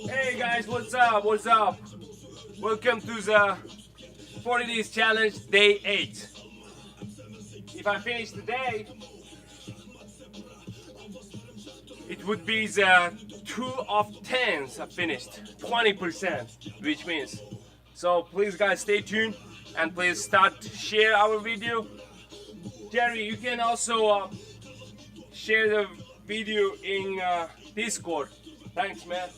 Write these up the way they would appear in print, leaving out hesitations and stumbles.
Hey guys, what's up? What's up? Welcome to the 40 days challenge day 8. If I finish today, it would be the 2 of 10s I finished, 20%, which means. So please guys stay tuned and please start share our video. Jerry, you can also share the video in Discord. Thanks, man.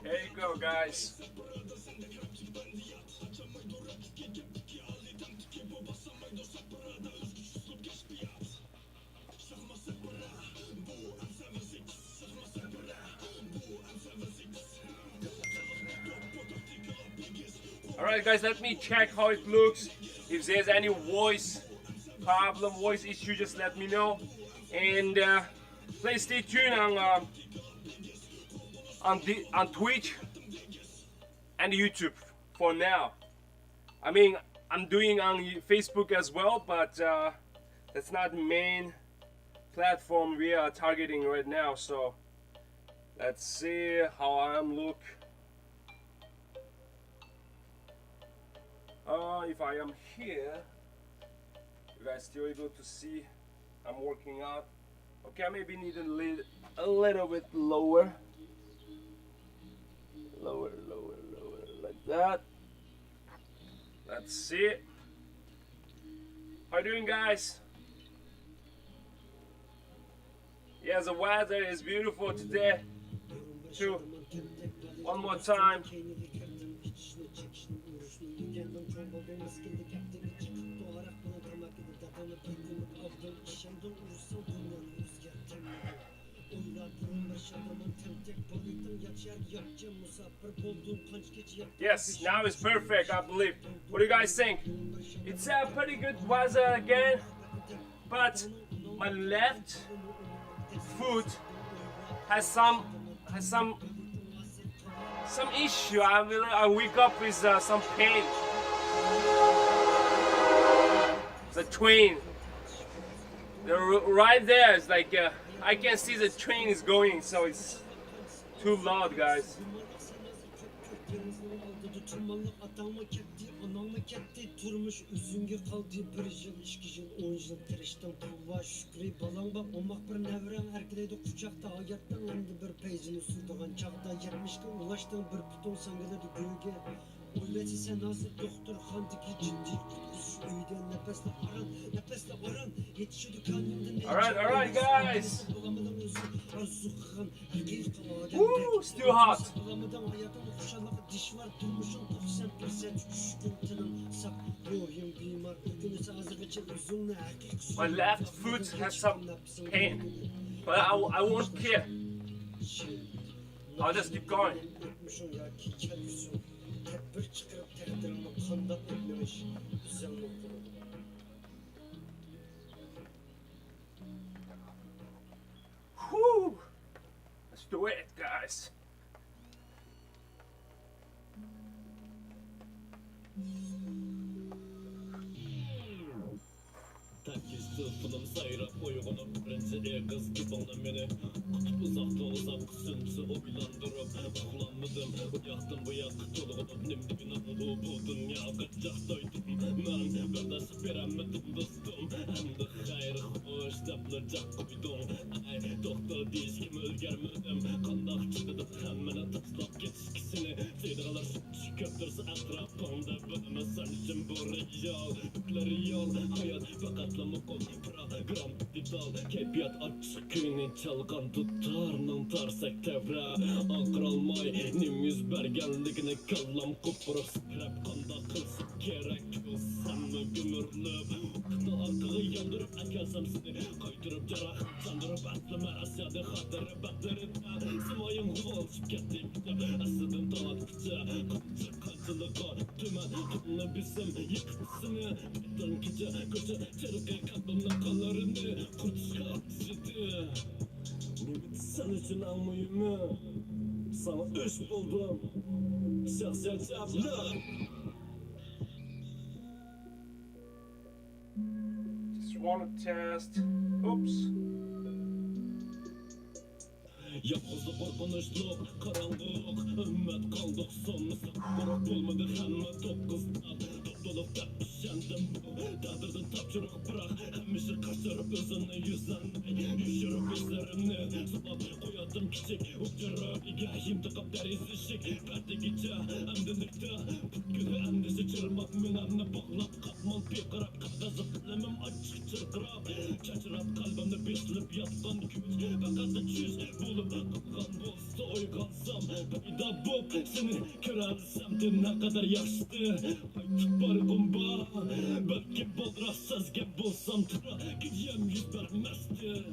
There you go, guys. Alright guys, let me check how it looks. If there's any voice problem, voice issue, just let me know. And please stay tuned on Twitch and YouTube for now. I mean, I'm doing on Facebook as well, but that's not the main platform we are targeting right now. So let's see how I'm look. If I am here, you guys still able to see I'm working out. Okay, I maybe need a little bit lower. Lower, like that. Let's see. How you doing, guys? Yeah, the weather is beautiful today too. One more time. Yes, now it's perfect, I believe. What do you guys think? It's a pretty good weather again, but my left foot has some issue. I wake up with some pain. The train, right there is like I can see the train is going, so it's too loud, guys. Alright guys. Woo, still hot. My left foot has some pain, but I won't care. I'll just keep going. Whew. Let's do it, guys. Sırfınım sayra uygunum Renceliye kız kıbana beni Kutup uzakta uzak sünçü o bilandırıp Kullanmadım yaktım bu yak Toluğup nimdibine bu dünya Kaçaktaydım ben Kardeş veremedim dostum Hem de gayrı hoş Daplayacak koydum Ay doktor deyiz kim ölgermedim Kandak çıkıdım hemmene taslap geçkisini Seydalar sütçü köptürsü etrafında Bölme sen için bu reyal Bükleri yol hayat fakat aslamı kol program didal keyfiyat açık köyünün çalgan tutarının tarsak tevra akıralmay nim yüz bergenligini kallam kupuruk skrap kanda kılsıp gerek sanma gümürlüp kıta arkağı yandırıp akasam seni kaydırıp jarah sandırıp aslama asyada hatırı bakları simayın huvalışıp kettim asıdın talattıkça kaçılığa tümen tutma bizim yıktısını bittan gece köşe çırgı kapımla kallarını kurtuşka aksidi Nimit sen için almayımı sana iş buldum şahsiyet yaptım Just want to test. Oops. Yapıldı korkunçluk, karanlık, ümmet kaldık sonrası Bırak olmadı hemme dokuzdan Toplulukta üşendim bu Dağdırdın tapçırık bırak Hemmişi kaçırıp özünü yüzlenmey Yüşürüp izlerimni Sabah koyadım küçük Uçuruk İgahim tıkıp deriz ışık Perde gece emdilikte Pütkülü endişi çırmak Minanını bağlap katman Pekırap kakazı dilimim açık çırgırap Çaçırap kalbimde beslip yatkan güç Fakat çüz bulup Kıpkan bolsa oygansam Payda bop seni körelsem de ne kadar yaşlı Haytık bari gomba Belki bolra sezgen bolsam tıra Gidiyem yüz vermezdi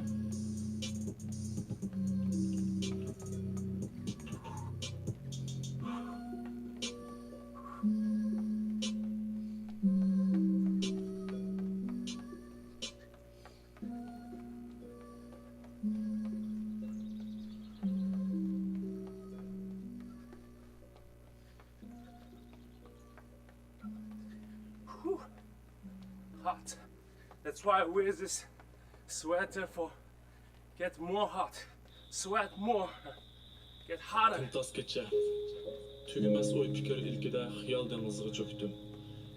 Whew. Hot. That's why I wear this sweater for get more hot. Sweat more. Get hotter. Tımtas geçe Tügümez oy fikir ilkide xiyal dengizge çöktüm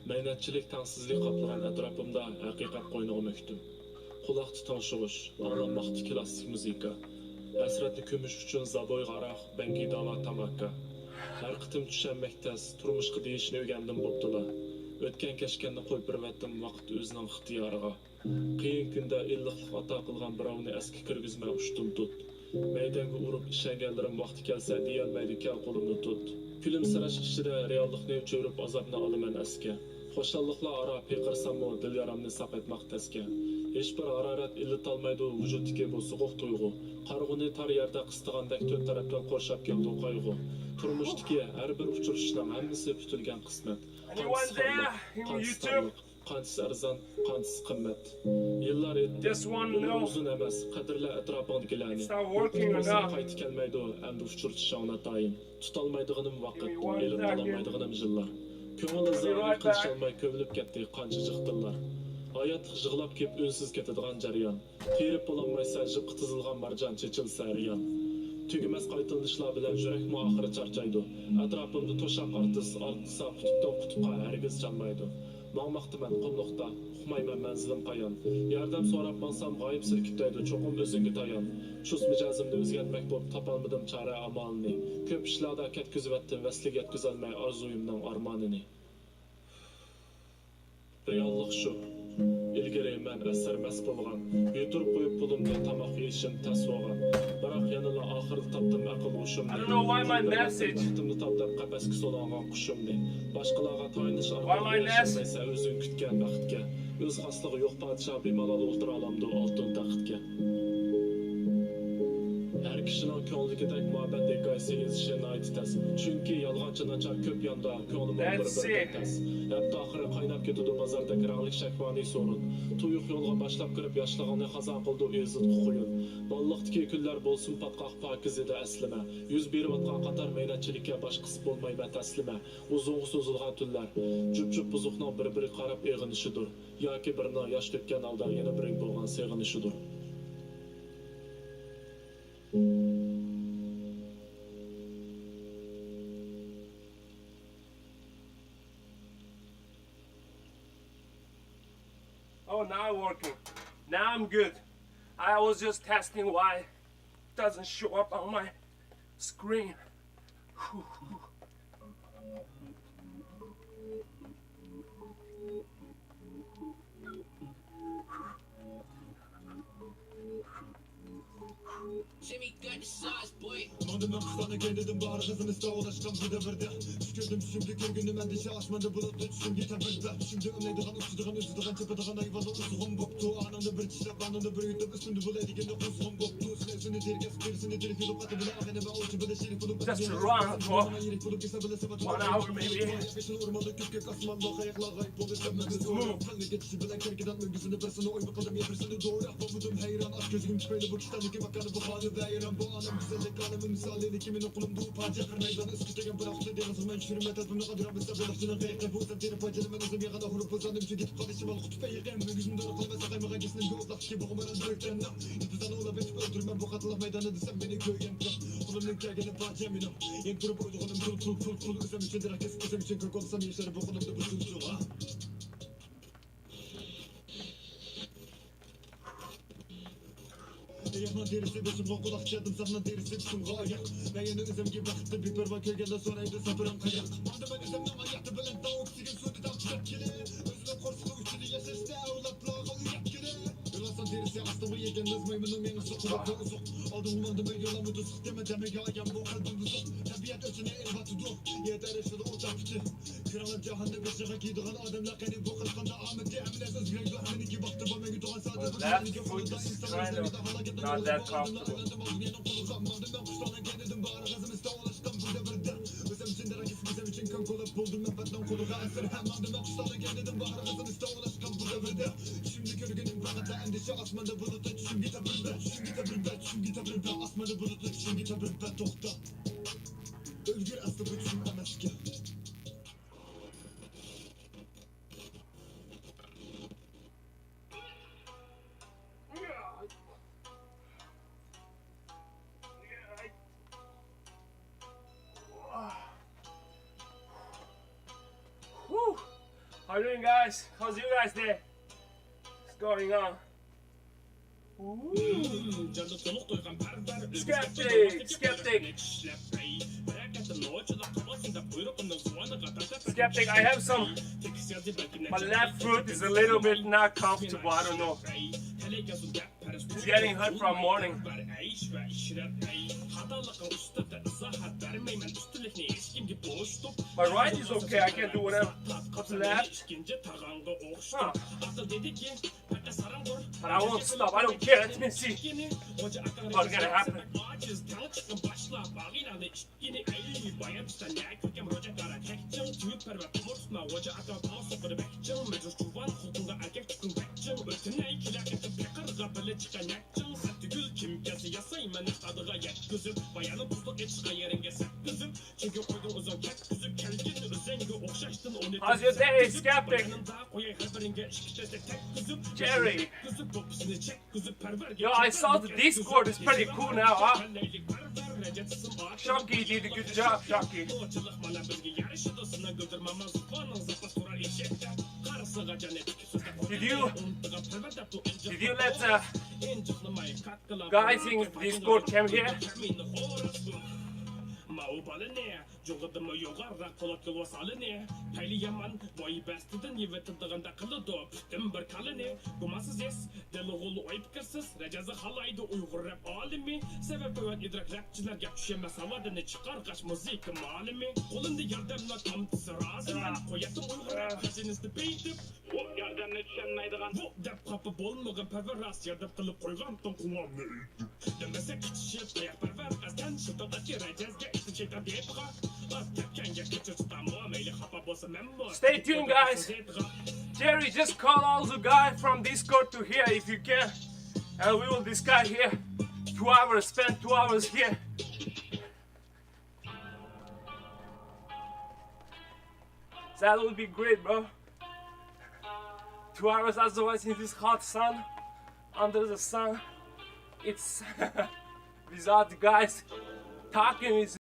Meynetçilik tangsizlik kaplagan etrafımda hakikat koynuğu möktüm Kulak tutan şuğuş, ağlanmaktı klasik müzika Esretli kümüş üçün zaboy qaraq, bengi dava tamakka Her kıtım düşenmektes, turmuşqı deyişini ögendim boptula Ötken keşkenini koyup bir vettim vaqt özünün ixtiyarıga Qiyin günde illiqliq ata qılgan biravni eski kirgizme uçtum tut Meydanga urup işengenlerim vaqti kelse diyelmeydi kel kolumni tut Külümsiraş işide reallıqni çörüp azabni alımen eske Xoşallıqla ara peqirsammo dil yaramni saq etmaq teske Hiç bir hararet illit almaydı vücuttiki bu soğuk duygu Qarğuni tar yerde qıstıgandek tört taraftan qorşap keldi qaygı Turmuştiki her bir uçuruşdan hemmisi pütülgen qismet Anyone there in YouTube? Qantis arzan, qantis qimmat Yıllar etdi, Just one no. uzun emas, qadrla etrafındakilarni It's not working Tutmasa enough. qaytı kelmaydi, endi uçurtuşağına tayin Tutalmaydıgınım vaqt, Give me one elip second. alamaydıgınım yıllar Köngül ızarı right back. qilshalmay kövülüp ketdi, qancha jıqdıllar Hayat jığlap kep önsiz ketadigan jaryan Qiyirip bolanmaysa jıpqı tızılgan marjan çechilsa riyan Tügümez qaytılışlar bilen jürek mu ahırı çarçaydı Etrafımda toşak artыс, artısa kutuptan kutupqa hergiz canmaydı Mağmaqtıman qumluqta, uqmayman menzilim qayan Yardam sorap bansam gayip silkiptaydı, çoqum özüngi tayan Şus mijazimni özgertmek bop tapalmadım çare amalini Köp işlarda ketküzüvettim, veslik yetküzelmey arzuyumdan armanini Reallık şu İlgiri men esermez bolgan Yuturup koyup pulumni tamaq yeyişim tas boğan Biroq yanıla ahırda tapdım aql uşumni I don't know why my message. Baxtimni tapdab qapaski solangan qushumni Başqalarga toynish Why my arqali message? erishilmaysa o'zing kutgan vaqtga O'z xasligi yo'q podsho bemalol o'ltira olamdi oltin taxtga Her kişinin ko'ngligidek muhabbet hikoyasi yozishini aytasiz Chunki yolg'onchi nachar ko'p yonda ko'nglim That's bir it. tas Hatto oxiri qaynab ketadi bozordagi ranglik shakvoniy sorun Tuyuq yo'lga boshlab kirib yoshlig'ini xazon qildi ezid quyun Bolliqdagi kunlar bo'lsin patqoq pokiz edi aslima Yuz berayotgan qator mehnatchilikka boshqasi bo'lmayman taslima Uzun so'zilgan tunlar jup buzuqning bir-biriga qarab eg'inishidir yoki birini yosh to'kkan holda yana biriga bo'lgan seg'inishidir Oh, now working. Now I'm good. I was just testing why it doesn't show up on my screen. Madem kıstana kendim bahar kızınızda ulaşkan bir devirde Tükürdüm şimdi kürgünüm endişe açmadı bulutlu düşüm gitar bilbe Şimdi öneydiğen uçtuğun üzüdüğün tepediğen ayvalı usuğum koptu Anında bir çişlep anında bir yüktüm üstünde bu lediginde kusuğum koptu Sesini dirges birisini direk yılıp atı bile ahene ve uçu bile şerif bulup Just run for 1 hour maybe. Let's move. Yakma derisi başımda kulak çadım sana derisi bütün gayak Ben yeni üzüm gibi baktı bir perva kölgende sonraydı sabırım kayak Madem ben üzümden hayatı bilen tavuk sigin suyu tam çekkili Özüne korsunu üçünü yaşaştı avlatlağı uyakkili Yılasan derisi astımı yegen nazmayımının en sokulukta uzuk Aldım ulandım yolamı tuzuk deme demek ayağım bu kalbim uzuk Tabiat ötüne elbatı dur yeter eşili ortakçı Kralı cahanda bir şaka giydiğin adamla keni bu kırkanda Ahmet'e emines özgüren görmeni ki baktı bana gütüğün sadece Left foot is kind of not that comfortable. Özgür aslı bütün amaçka Whew. How you doing, guys? How's you guys day? What's going on? Skeptic, skeptic. Skeptic, I have some. My left foot is a little bit not comfortable. I don't know. It's getting hurt from morning. My right is okay. I can do whatever. What's left? Huh. But I won't stop. I don't care. Let me see what's gonna happen. How's your day, Skeptic? Jerry. Yo, I saw the Discord is pretty cool now, huh? Shocky did a good job, Shocky. Did you let guys in Discord come here? Jogadımı yogarra kolot yol vasalini Payli yaman boy bestidin yivetildığında kılıdı Pütüm bir kalini Gumasız yes Deli gulu oyup kırsız Recazı halaydı Uyghur rap alimi Sebep öğret idrak rapçiler Gap düşemez havadını çıkar kaç müzik malimi Kolunda yardımla tam sırazı Ben koyatım Uyghur rap Kaçınızdı beytip Hop yardımla düşenmeydiğen Hop dep kapı bolmağın perveras Yardım kılıp koygan ton kulağımla eğittim Demesek içişip dayak perver Azdan şıldan atı recazga İsim şeytan deyip Stay tuned, guys. Jerry, just call all the guys from Discord to here if you can, and we will discuss here. 2 hours, spend 2 hours here. That would be great, bro. 2 hours otherwise in this hot sun, under the sun. It's without the guys talking is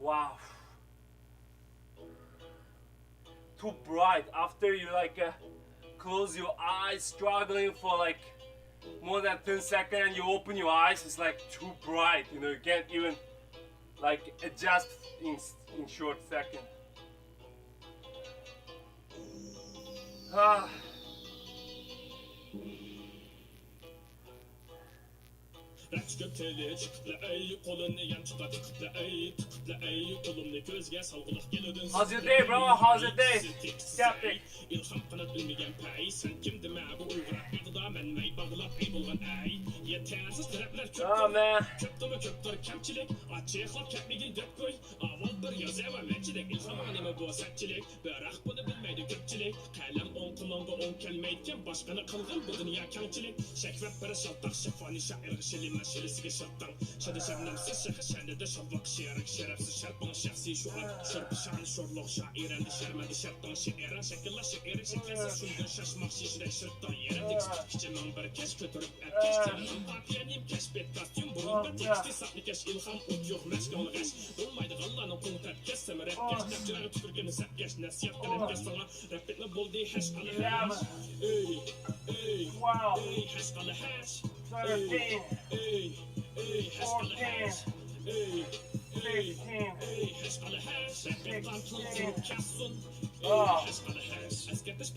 Wow. Too bright. After you like close your eyes, struggling for like more than 10 seconds, and you open your eyes, it's like too bright. You know, you can't even like adjust in short second. Ah. How's your day, bro? How's your day? Skeptic. Oh man. Wow. 13. 14. 15. 16. Oh. 16. Oh.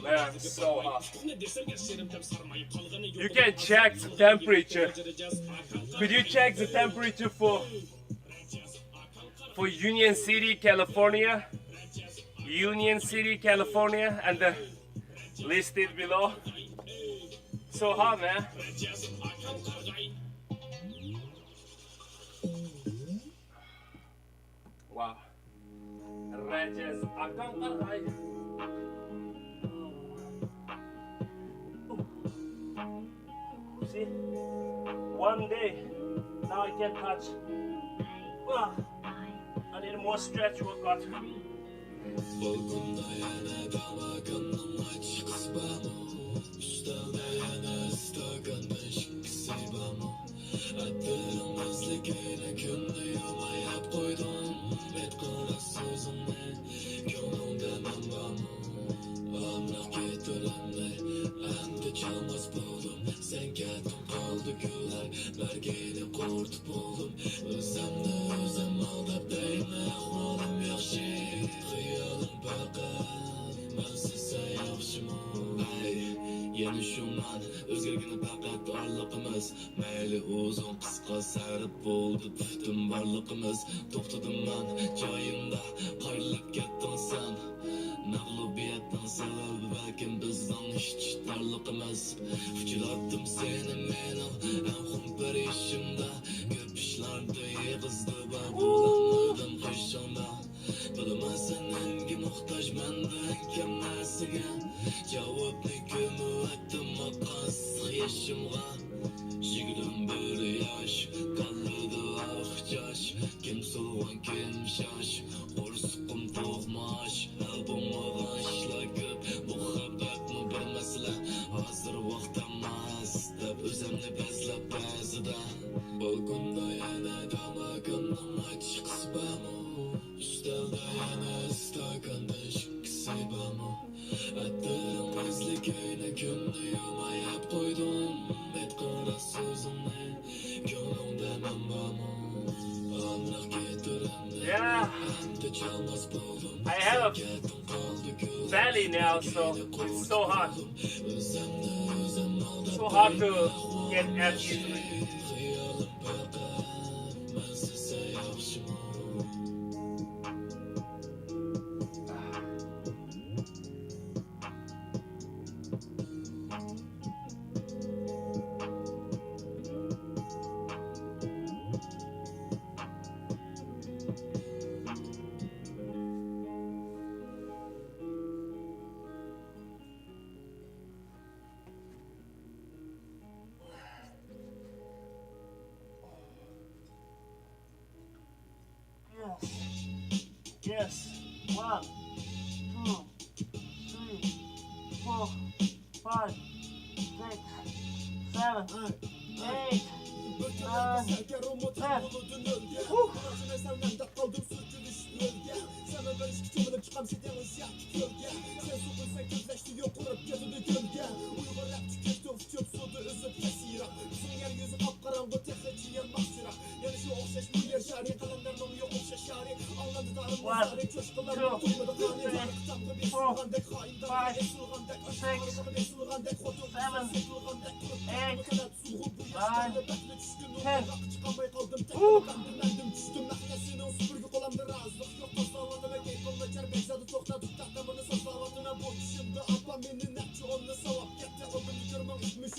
Man, it's so hot. You can check the temperature. Could you check the temperature for Union City, California? Union City, California, and list it below. So hot, man. Wow. Rajas akan karay. See? One day, now I can touch. I need more stretch workout. Uyghur Man, özgürlüğünü fakat varlığımız Meyli uzun kısa sarıp oldu bütün varlığımız Topladım ben çayımda parlak gittin sen Mağlubiyetten sebebi belki bizden hiç darlığımız Fıçılattım seni meni en kumpir işimde Köp işlerde yığızdı ben bulanmadım kışında Bilmezsen hangi muhtaç menden kim nasiga Cevapni kömüvettim maqasıq yaşımga Jiglim bir yaş, kallıdı ahcaş Kim sulgan kim şaş, qorsqım toğmaş Albumga başla köp, bu habatmi bir mesele Hazır vaqt emas, deb özümni bezlab ba'zida Balkonda yana tamagimning ochiq qisbami Üstelde yana stakandan shikisi bami Attirmazlik ayna ko'ngli yomayab qo'ydim Aytqara so'zimni ko'nglimda men bormi Aniq ketirimni endi chalmas bo'ldim I have a belly now, so it's so hot. So so hard to get at easily. Yes. 1, 2, 3, 4, 5, 6, 7, 8, 9, 10. One, two, three, 4, 5, 6, 7, 8,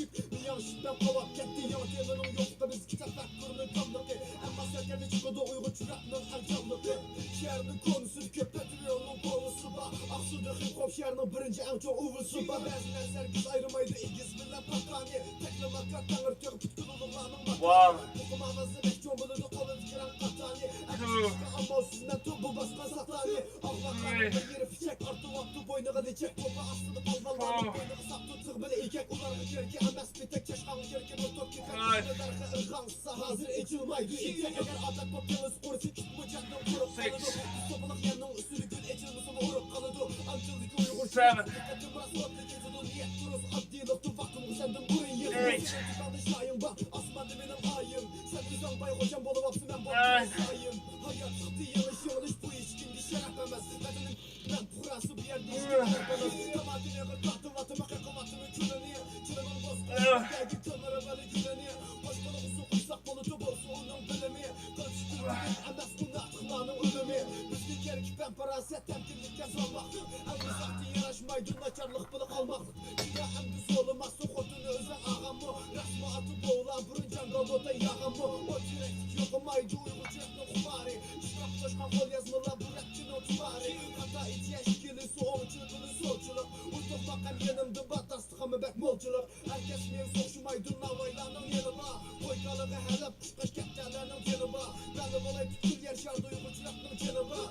9, 10. Woo. One, seven, 8, 9,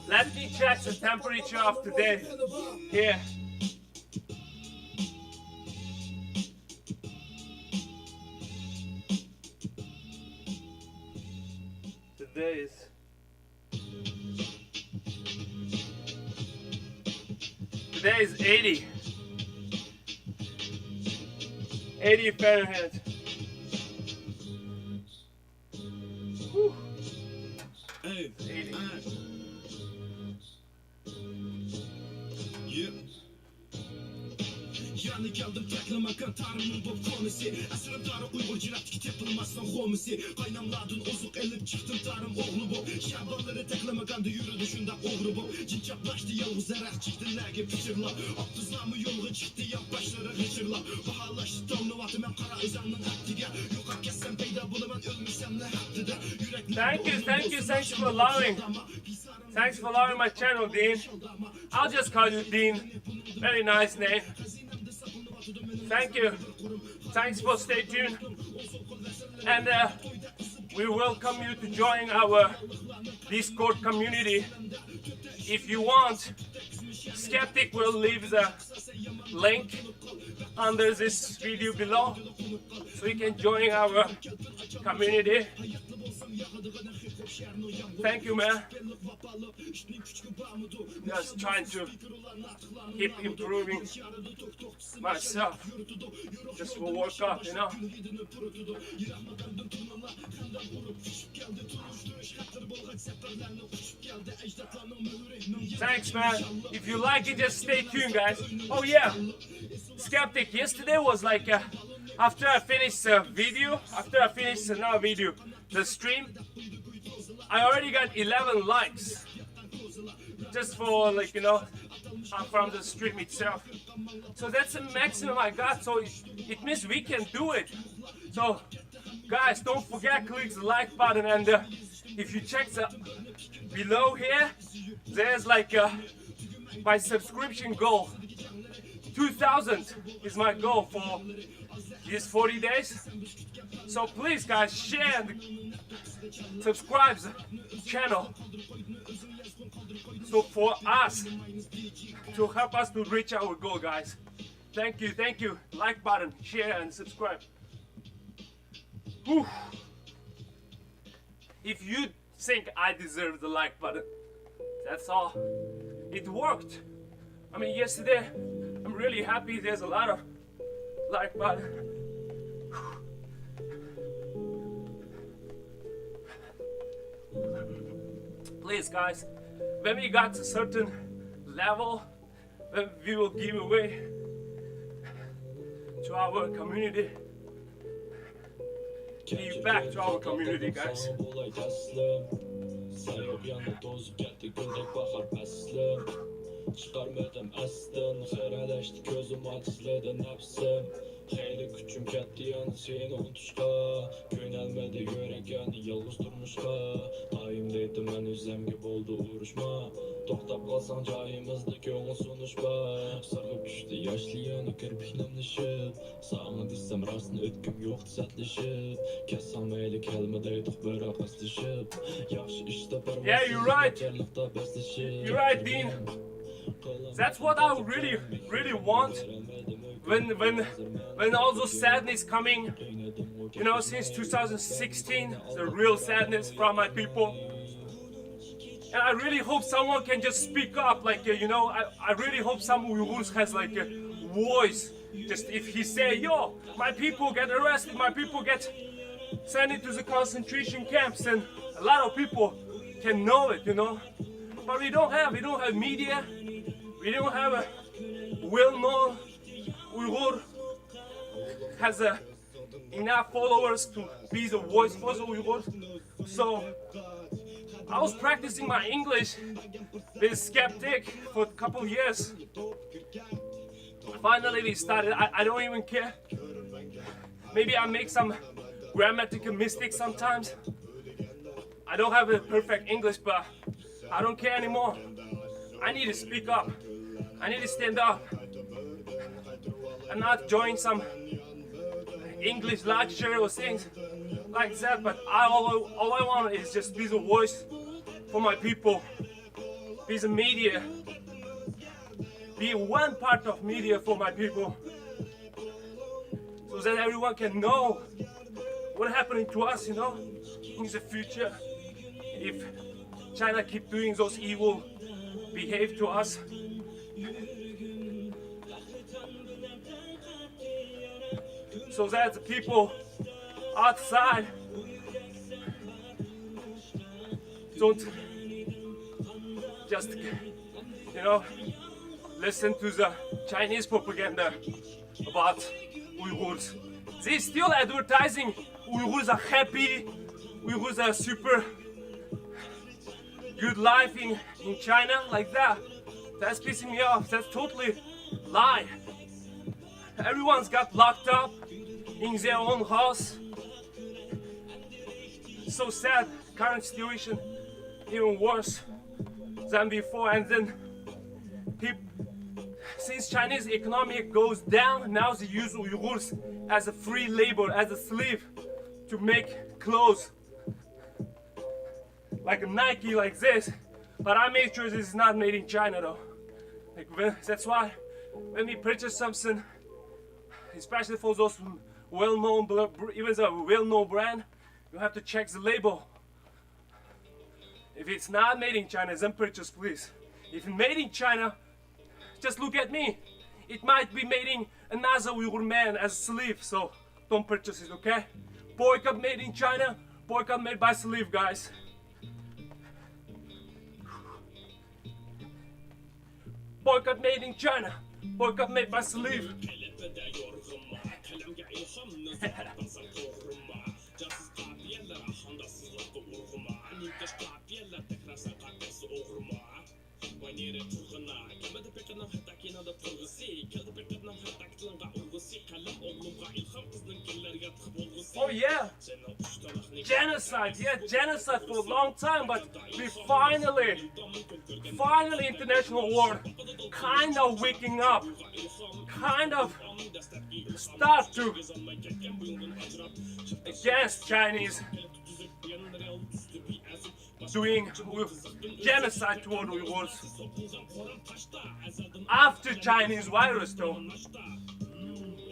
Let me check the temperature of today. Here. Today is 80. 80 Fahrenheit. Whew. Hey, 80. Yep. Yani geldim teklemakan tarımın bu konisi Asırım tarı Uygurcilat ki yapılmazsan homisi Kaynamladın ozuk elip çıktın tarım oğlu bu Şabanları teklemakandı yürüdü şundak oğru bu Cincaplaştı yalnız erak çıktı lagi pişirla Aptızlamı yolga çıktı yan başları hıçırla Bahalaştı tonlu vatı men kara izanın aktiga Yok kessen peyda buluman ölmüşsem ne hattı da Thanks for allowing. Thanks for allowing my channel, Dean. I'll just call you Dean. Very nice name. Thank you. Thanks for stay tuned. And we welcome you to join our Discord community. If you want, Skeptic will leave the link under this video below, so you can join our community. Thank you, man. Just trying to keep improving myself. Just for workout, you know. Thanks, man. If you like it, just stay tuned, guys. Oh yeah, Skeptic. Yesterday was like after I finish the video, the stream, I already got 11 likes just for like, you know, from the stream itself. So that's the maximum I got. So it means we can do it. So guys, don't forget, click the like button, and if you check the below here, there's like my subscription goal. 2,000 is my goal for these 40 days. So please guys, share and subscribe the channel, so for us to help us to reach our goal, guys. Thank you. Like button, share and subscribe. Whew. If you think I deserve the like button, that's all. It worked. I mean, yesterday I'm really happy there's a lot of like button. Please guys, when we got to a certain level, then we will give away to our community. Give back to our community, guys. Çıkarmadım aslan, xıraleşti gözüm acizledi nefsim. Xeyli küçüm ketdi yani seni unutuşqa, Könelmedi yürek yani yalğız durmuşqa. Ayım deydi mən üzemge boldu uruşma, Toxtab qalsan cayımızda köngül sunuşqa. Sırğıp düştü yaşlı yani kirpik nemleşip, Sana desem rastın ötküm yoxdu sətleşip. Kessam eyli kelme deydik bırak əslişip. Yaxşı işdə bir Yeah, you're right. bəsləşip. You're right, Dean. That's what I really want when all those sadness coming, you know, since 2016, the real sadness from my people. And I really hope someone can just speak up, like, you know, I really hope some Uyghurs has like a voice. Just if he say, yo, my people get arrested, my people get sent into the concentration camps, and a lot of people can know it, you know. But we don't have media. We don't have a well-known Uyghur has enough followers to be the voice for the Uyghurs. So I was practicing my English with Skeptic for a couple years. Finally we started. I don't even care. Maybe I make some grammatical mistakes sometimes. I don't have a perfect English, but I don't care anymore. I need to speak up. I need to stand up and not join some English lecture or things like that. But all I want is just be the voice for my people, be the media, be one part of media for my people, so that everyone can know what's happening to us, you know, in the future. If China keep doing those evil behave to us. So that the people outside don't just, you know, listen to the Chinese propaganda about Uyghurs. They're still advertising Uyghurs are happy, Uyghurs are super good life in China, like that. That's pissing me off. That's totally lie. Everyone's got locked up in their own house. So sad. Current situation even worse than before. And then since Chinese economy goes down, now they use Uyghurs as a free labor, as a slave to make clothes. Like a Nike, like this. But I make sure this is not made in China though. Like, that's why when we purchase something, especially for those well-known, even the well-known brand, you have to check the label. If it's not made in China, then purchase, please. If it's made in China, just look at me. It might be made in another Uyghur man as a slave, so don't purchase it, okay? Boycott made in China, boycott made by slave, guys. Boycott made in China, boycott made by slave. Oh yeah, genocide. Yeah, genocide for a long time, but we finally international world kind of waking up, kind of start to against Chinese doing genocide toward Uyghurs after Chinese virus though.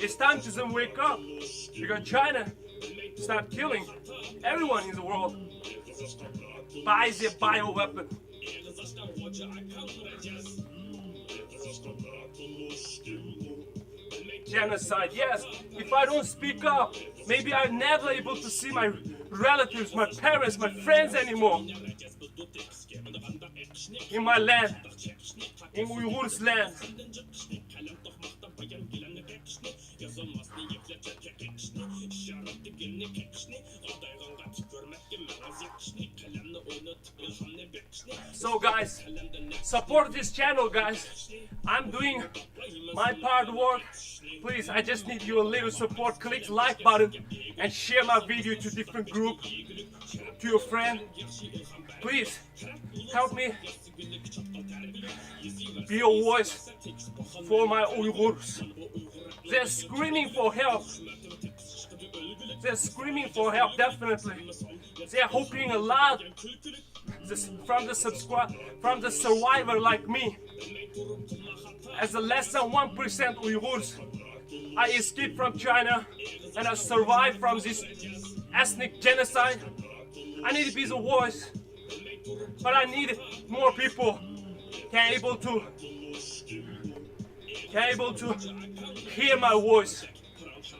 It's time to them wake up because China start killing everyone in the world by their bioweapon. Genocide, yes. If I don't speak up, maybe I'm never able to see my relatives, my parents, my friends anymore. In my land, in Uyghurs land. So guys, support this channel guys. I'm doing my part work. Please, I just need your little support. Click like button and share my video to different group, to your friend. Please, help me be a voice for my Uyghurs. They're screaming for help. They're screaming for help, definitely. They're hoping a lot from the survivor like me. As a less than 1% Uyghurs, I escaped from China and I survived from this ethnic genocide. I need to be the voice, but I need more people able to hear my voice.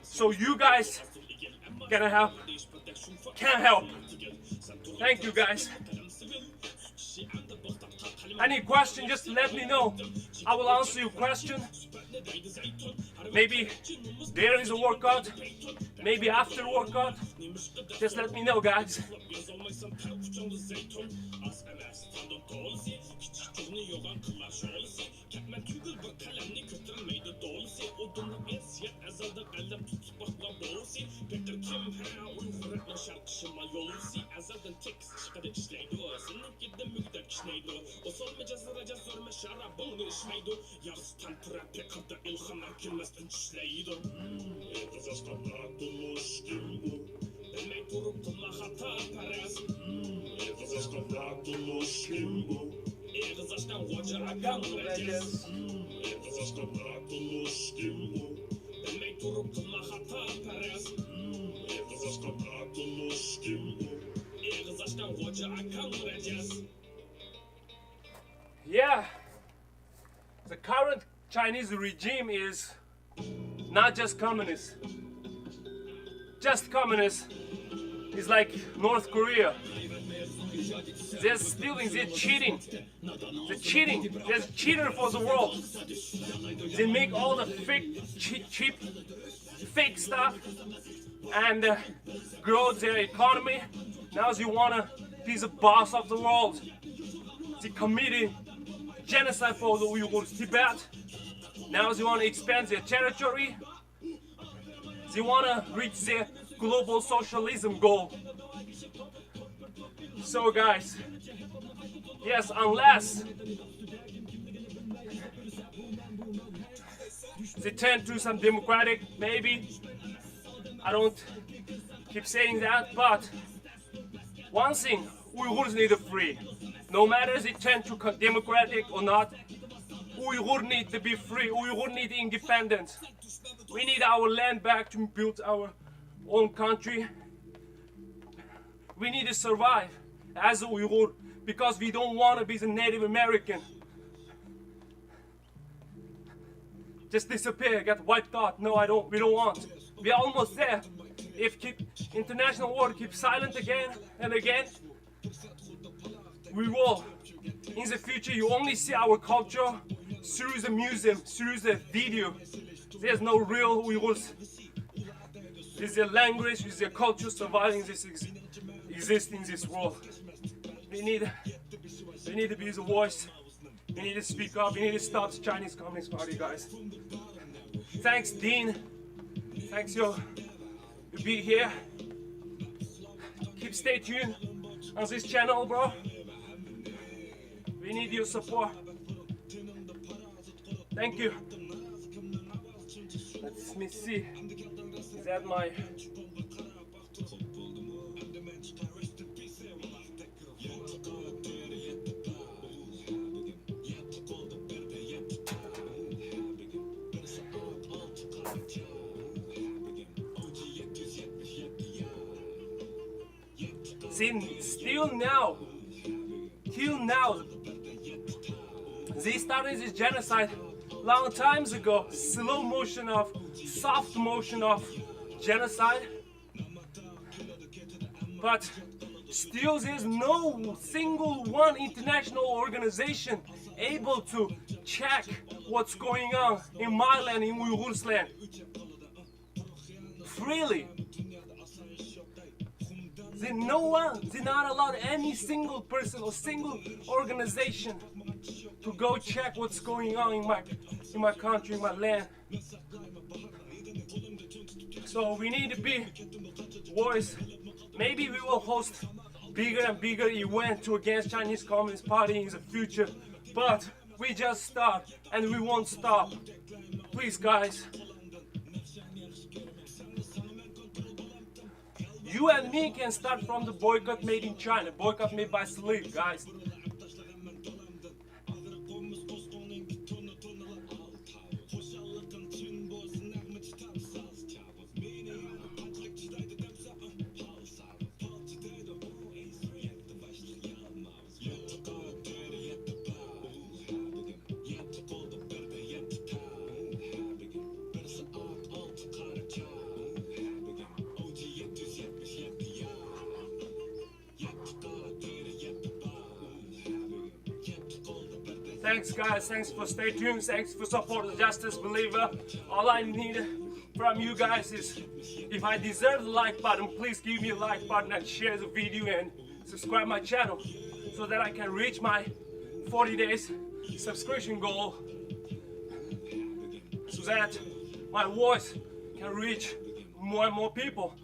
So you guys can help. Thank you guys. Any question, just let me know. I will answer your question. Maybe there is a workout, maybe after workout. Just let me know guys. Yeah, the current Chinese regime is not just communist. Just communist is like North Korea. They're stealing, they're cheating. They're cheating. They're cheater for the world. They make all the fake, cheap, fake stuff and grow their economy. Now they wanna be the boss of the world. They committed genocide for the Uyghurs, Tibet. Now they want to expand their territory. They want to reach their global socialism goal. So guys, yes, unless they turn to some democratic, maybe, I don't keep saying that, but one thing, Uyghurs need to free. No matter they turn to democratic or not, Uyghur need to be free. Uyghur need independence. We need our land back to build our own country. We need to survive as a Uyghur because we don't want to be the Native American. Just disappear, get wiped out. No, we don't want. We are almost there. If international world keeps silent again and again, we will. In the future, you only see our culture through the museum, through the video. There's no real Uyghurs is their language, is their culture surviving this exist in this world. We need to be the voice. We need to speak up. We need to stop the Chinese Communist Party, guys. Thanks, Dean. Thanks, yo, to be here. Keep stay tuned on this channel, bro. We need your support. Thank you. Let me see. Is that my... See, still now, till now, they started this genocide long times ago. Slow motion of, soft motion of genocide. But still there's no single one international organization able to check what's going on in my land, in Uyghurs land. Freely. They're not allowed any single person or single organization to go check what's going on in my country, in my land. So we need to be voice. Maybe we will host bigger and bigger event to against Chinese Communist Party in the future. But we just start and we won't stop. Please, guys. You and me can start from the boycott made in China, boycott made by slave, guys. Thanks, guys. Thanks for stay tuned. Thanks for support the Justice Believer. All I need from you guys is, if I deserve the like button, please give me a like button and share the video and subscribe my channel so that I can reach my 40 days subscription goal, so that my voice can reach more and more people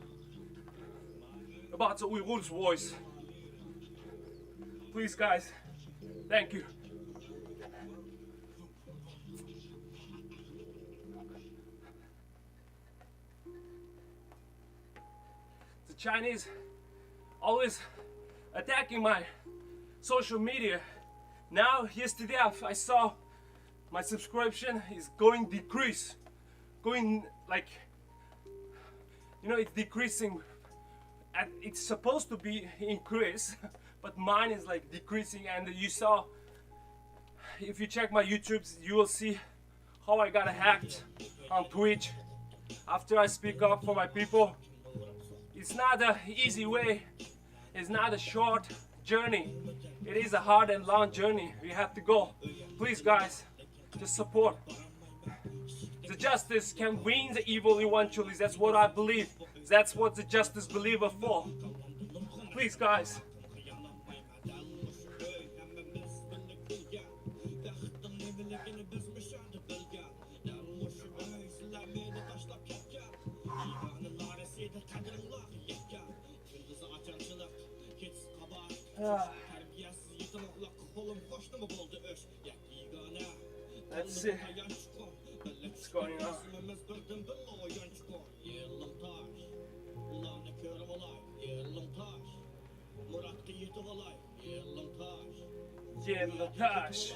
about the Uyghurs voice. Please, guys. Thank you. Chinese always attacking my social media. Now, yesterday I saw my subscription is going decrease, going like, you know, it's decreasing. And it's supposed to be increase, but mine is like decreasing. And you saw, if you check my YouTube, you will see how I got hacked on Twitch after I speak up for my people. It's not an easy way, it's not a short journey, it is a hard and long journey we have to go. Please, guys, just support. The justice can win the evil eventually, that's what I believe. That's what the justice believer for. Please, guys. Let's see what's going on. Tash.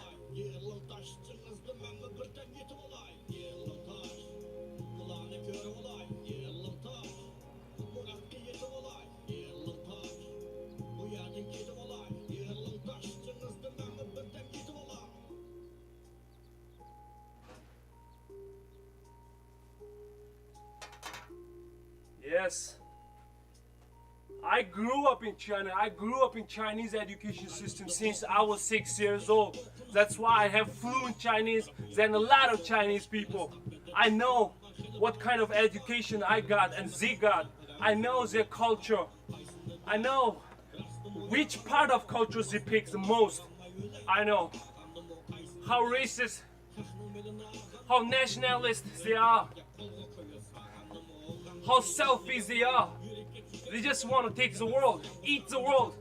Yes, I grew up in China. I grew up in Chinese education system since I was 6 years old. That's why I have fluent Chinese than a lot of Chinese people. I know what kind of education I got and they got. I know their culture. I know which part of culture they pick the most. I know how racist, how nationalist they are, how selfish they are. They just want to take the world, eat the world.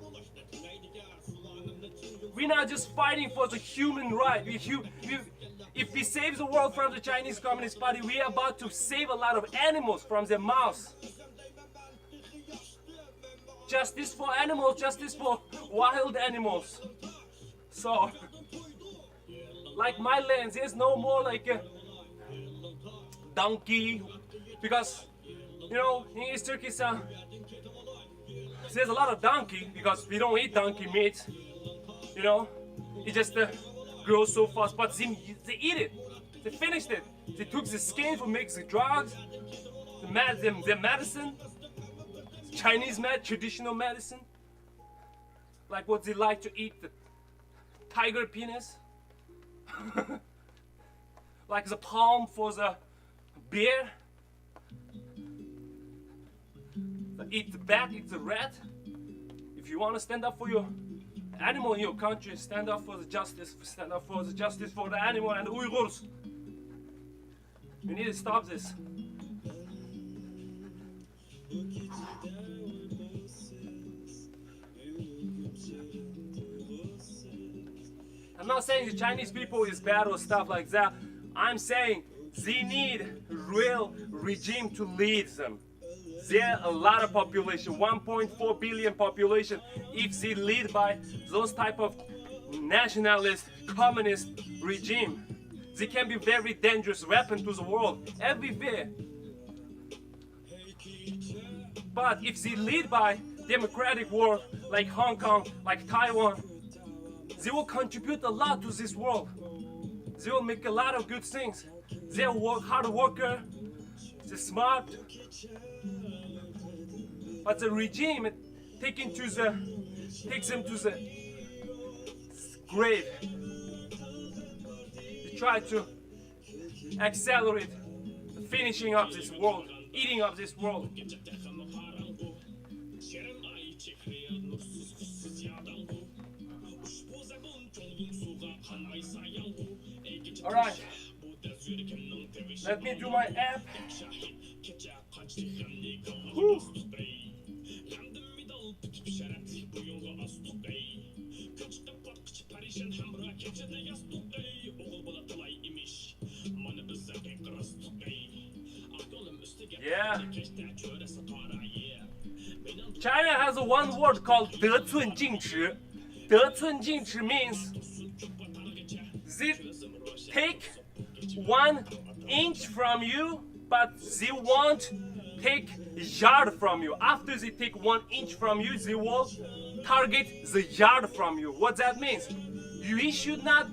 We're not just fighting for the human right. If we save the world from the Chinese Communist Party, we are about to save a lot of animals from their mouths. Justice for animals, justice for wild animals. So, like my land, there's no more like a donkey, because you know in East Turkey there's a lot of donkey because we don't eat donkey meat. You know, it just grows so fast. But they eat it. They finished it. They took the skin for make the drugs, the medicine, Chinese traditional medicine, like what they like to eat, the tiger penis, like the palm for the bear. They eat the bat, eat the rat. If you want to stand up for your animal in your country, stand up for the justice for the animal and the Uyghurs. We need to stop this. I'm not saying the Chinese people is bad or stuff like that. I'm saying they need real regime to lead them. There are a lot of population, 1.4 billion population. If they lead by those type of nationalist, communist regime, they can be very dangerous weapon to the world, everywhere. But if they lead by democratic world, like Hong Kong, like Taiwan, they will contribute a lot to this world. They will make a lot of good things. They're hard worker, they're smart. But the regime takes them to the grave. They try to accelerate the finishing of this world, eating of this world. Alright, let me do my app. Whew. Yeah. China has a one word called 得寸进尺. 得寸进尺 means they take 1 inch from you, but they won't take yard from you. After they take 1 inch from you, they will target the yard from you. What that means? You should not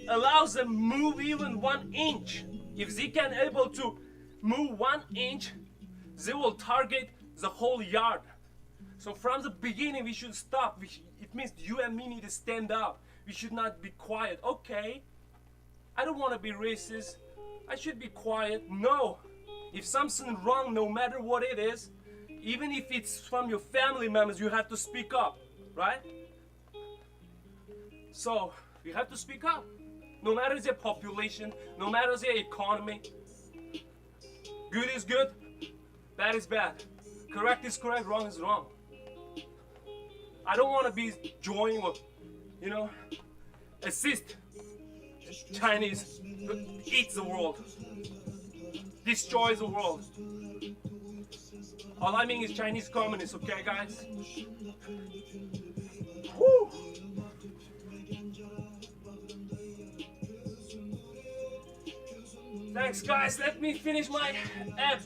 allow them move even 1 inch. If they can able to move 1 inch, they will target the whole yard. So from the beginning, we should stop. It means you and me need to stand up. We should not be quiet. Okay, I don't want to be racist. I should be quiet. No. If something wrong, no matter what it is, even if it's from your family members, you have to speak up, right? So, you have to speak up. No matter their population, no matter their economy. Good is good, bad is bad. Correct is correct, wrong is wrong. I don't want to be joining or, assist Chinese eat the world, destroy the world. All I mean is Chinese communists, okay guys? Woo! Thanks guys, let me finish my app.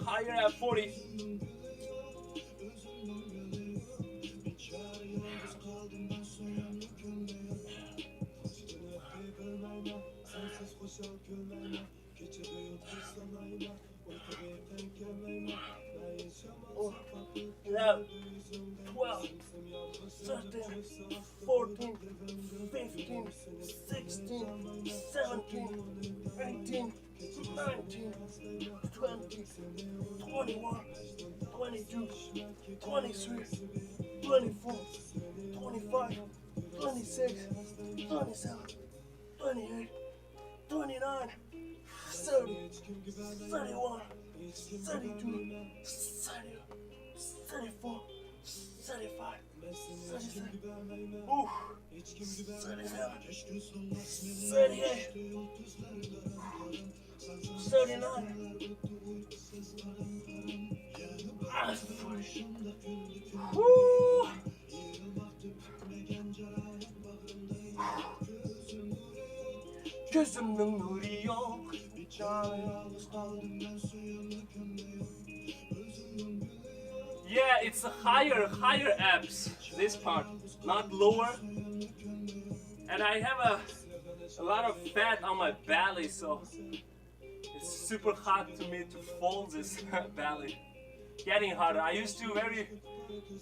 Higher at 40. Oh, 11, 12, 13, 14, 15, 16, 17, 18, 19, 20, 21, 22, 23, 24, 25, 26, 27, 28, 29, 30, 31, 32, 34, 35, 37, 37, 38, 39, 40. Woo! Gözümün nuru yok. Yeah, it's a higher abs. This part, not lower. And I have a lot of fat on my belly, so it's super hard to me to fold this belly. Getting harder. I used to very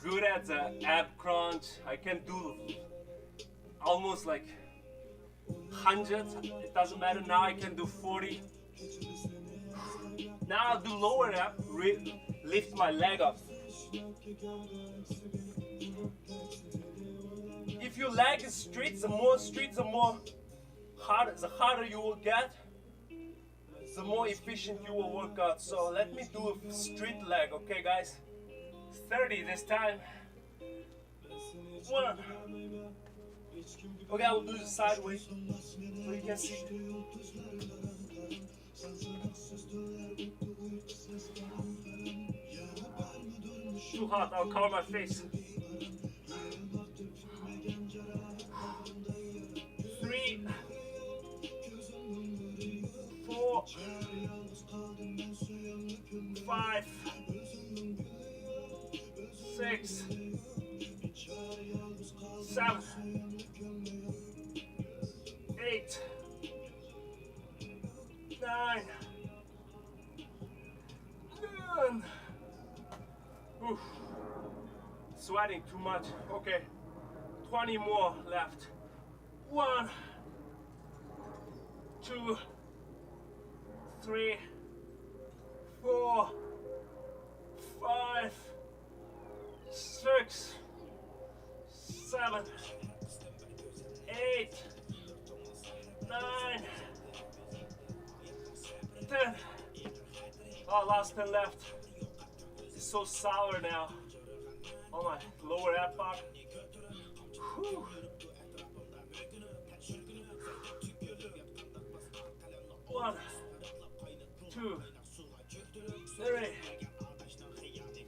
good at the ab crunch. I can do almost like 100. It doesn't matter. Now I can do 40. Now I'll do lower ab. Lift my leg up. If your leg is straight, the more the harder you will get, the more efficient you will work out. So let me do a straight leg, okay guys? 30 this time. 1. Okay, I will do the sideways so you can see. Too hot, I'll cover my face. 3, 4, 5, 6, 7, 8, 9, 10. Oof. Sweating too much. Okay, 20 more left. 1, 2, 3, 4, 5, 6, 7, 8, 9, 10. Oh, last 10 left. It's so sour now. Oh my lower ab part. Whew. 1, 2, 3,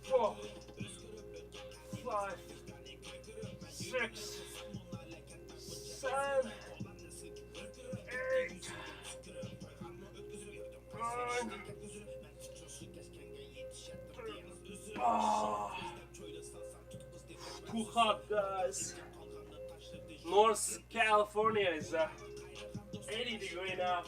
4, 5, 6, 7, 8, 9. Oh, too hot, guys. North California is 80 degrees now.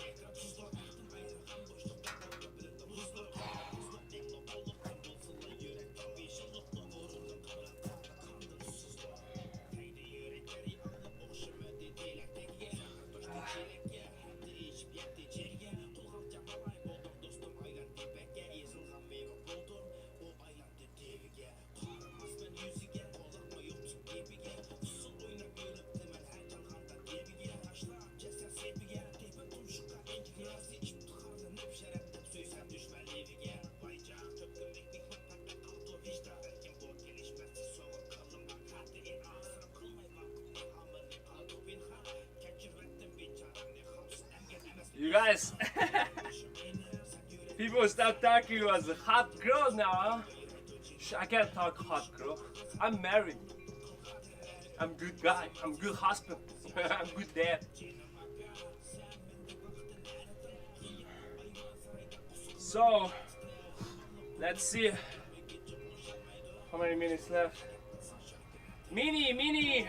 You guys, people start talking you as a hot girl now, huh? I can't talk hot girl. I'm married. I'm good guy. I'm good husband. I'm good dad. So, let's see how many minutes left. Mini.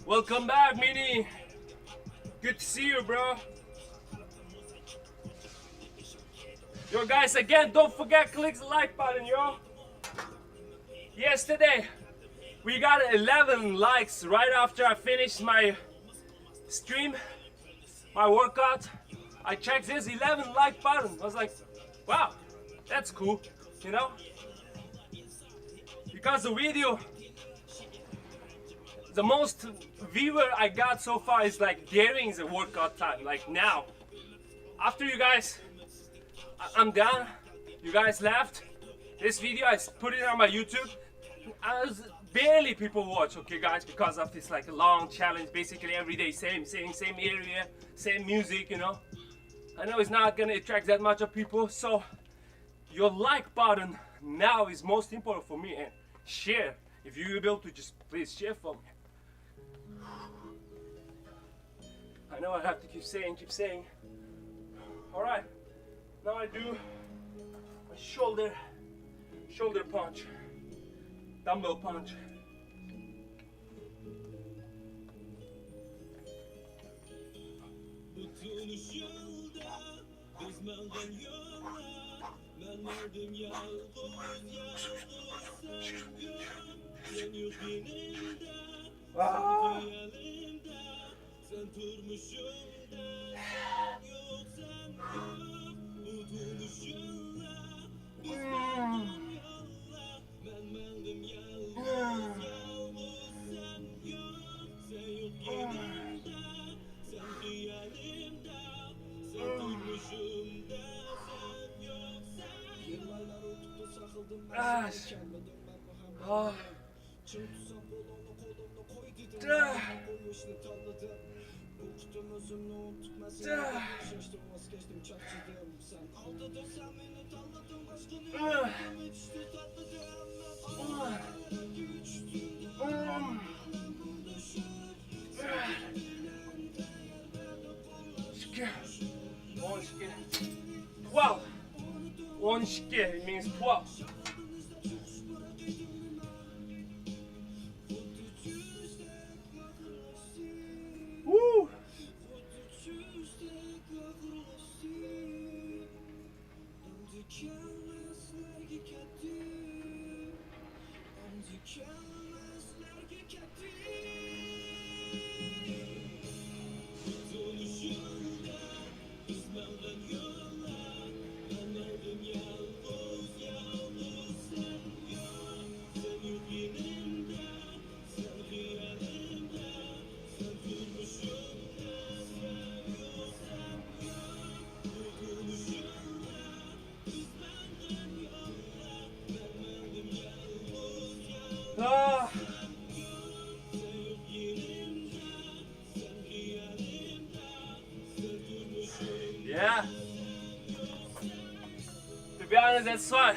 Welcome back, Mini. Good to see you, bro. Yo, guys, again, don't forget click the like button, yo. Yesterday, we got 11 likes right after I finished my stream my workout, I checked this 11 like button. I was like, wow, that's cool, you know? Because the video, the most viewer I got so far is like during the workout time, like now. After you guys, I'm done, you guys left, this video I put it on my YouTube. I was barely people watch, okay guys, because of this like long challenge, basically every day, same area, same music, you know. I know it's not gonna attract that much of people, so your like button now is most important for me, and share. If you're able to, just please share for me. I know I have to keep saying. All right, now I do a shoulder punch, dumbbell punch. Ah. Oh. Wow. One shke means 12. Woo! Ah. Yeah. To be honest, that's why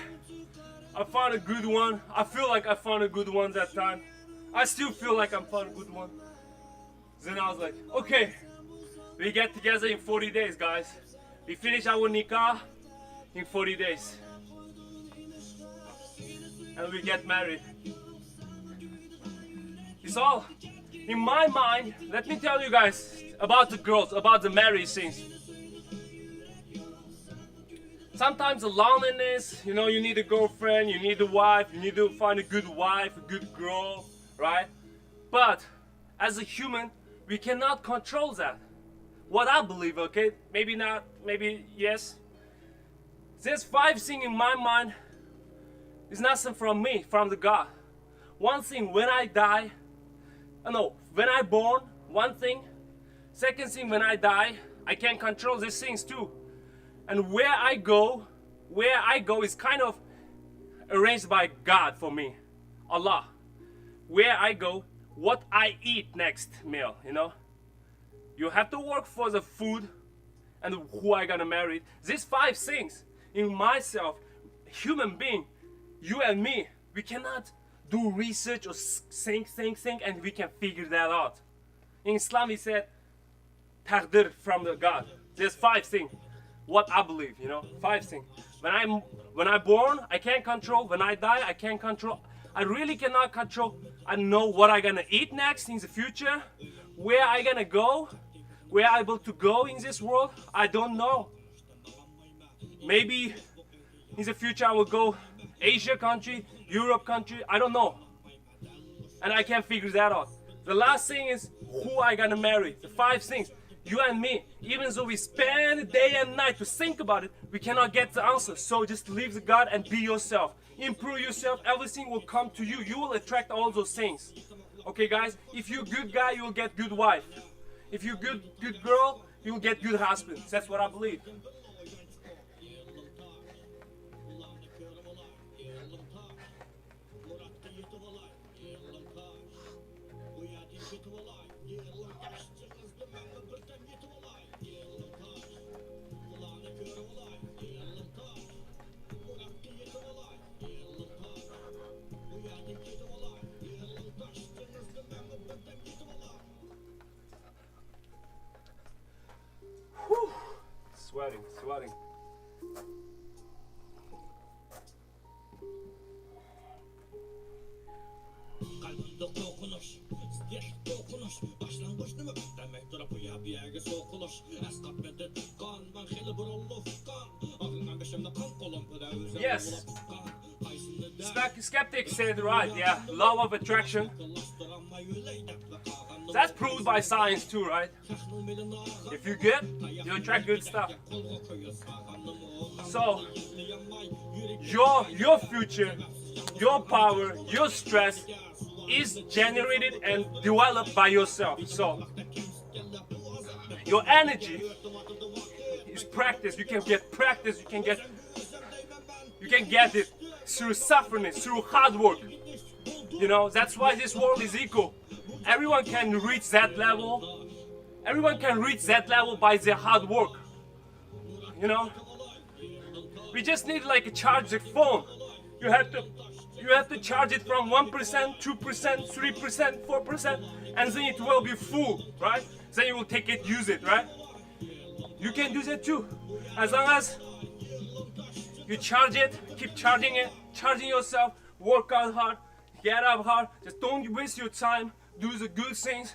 I found a good one. I feel like I found a good one that time. I still feel like I found a good one. Then I was like, okay, we get together in 40 days, guys. We finish our nikah in 40 days. And we get married. It's all in my mind. Let me tell you guys about the girls, about the marriage things. Sometimes the loneliness, you know, you need a girlfriend, you need a wife, you need to find a good wife, a good girl, right? But as a human, we cannot control that. What I believe, okay? Maybe not, maybe yes. There's 5 things in my mind. It's nothing from me, from the God. One thing, when I die, when I born, one thing. Second thing, when I die, I can control these things too. And where I go is kind of arranged by God for me, Allah. Where I go, what I eat next meal, you know. You have to work for the food and who I gonna marry. These 5 things in myself, human being, you and me, we cannot do research or think, and we can figure that out. In Islam, we said, taqdir from the God. There's 5 things. What I believe, you know, 5 things. When I'm born, I can't control. When I die, I can't control. I really cannot control. I know what I'm gonna eat next in the future, where I gonna go, where I'm able to go in this world. I don't know. Maybe in the future I will go Asia country, Europe country. I don't know, and I can't figure that out. The last thing is who I gonna marry. The 5 things. You and me, even though we spend day and night to think about it, we cannot get the answer. So just leave the God and be yourself. Improve yourself, everything will come to you. You will attract all those things. Okay guys, if you're a good guy, you will get good wife. If you're good girl, you will get good husband. That's what I believe. Whew. Sweating. Yes. Skeptic said right, yeah. Law of attraction. That's proved by science too, right? If you're good, you attract good stuff. So, your future, your power, your stress is generated and developed by yourself. So, your energy is practice. You can get practice. You can get it through suffering, through hard work. You know, that's why this world is equal. Everyone can reach that level. Everyone can reach that level by their hard work. You know, we just need like a charge the phone. You have to charge it from 1%, 2%, 3%, 4%, and then it will be full, right? Then you will take it, use it, right? You can do that too, as long as you charge it, keep charging it, charging yourself, work out hard, get up hard. Just don't waste your time. Do the good things.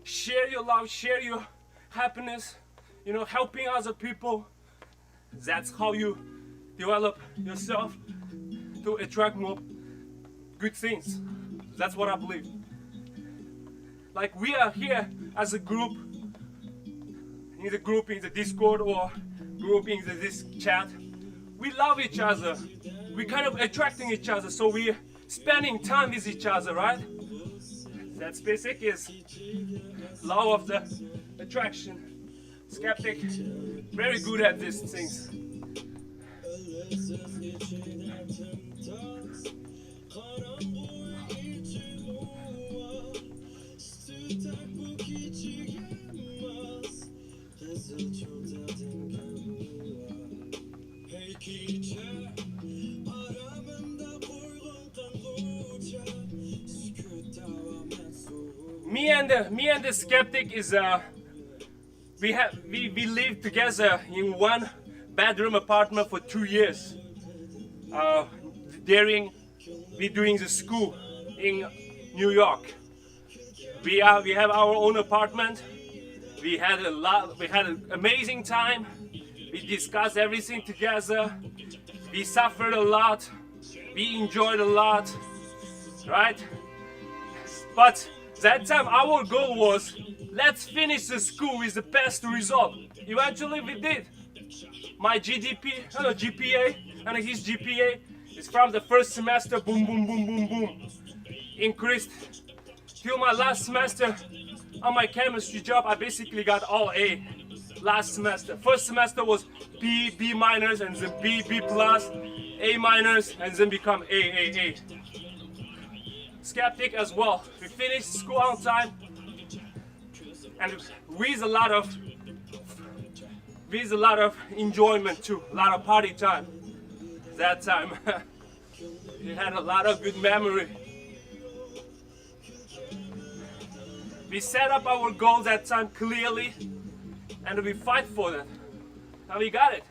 Share your love, share your happiness. You know, helping other people. That's how you develop yourself to attract more good things. That's what I believe. Like we are here as a group, in the Discord or group in this chat. We love each other. We kind of attracting each other, so we're spending time with each other, right? That's basic is law of the attraction. Skeptic, very good at these things. Me and the skeptic is we lived together in one bedroom apartment for 2 years. During we doing the school in New York. We have our own apartment. We had an amazing time. We discussed everything together. We suffered a lot. We enjoyed a lot, right? But that time our goal was, let's finish the school with the best result. Eventually we did. My GPA and his GPA is from the first semester, boom, boom, boom, boom, boom, increased till my last semester on my chemistry job. I basically got all A last semester. First semester was B minus, and then B plus, A minus, and then become A. Skeptic as well. We finished school on time, and with a lot of enjoyment too, a lot of party time. That time, we had a lot of good memory. We set up our goals that time clearly, and we fight for that, and we got it.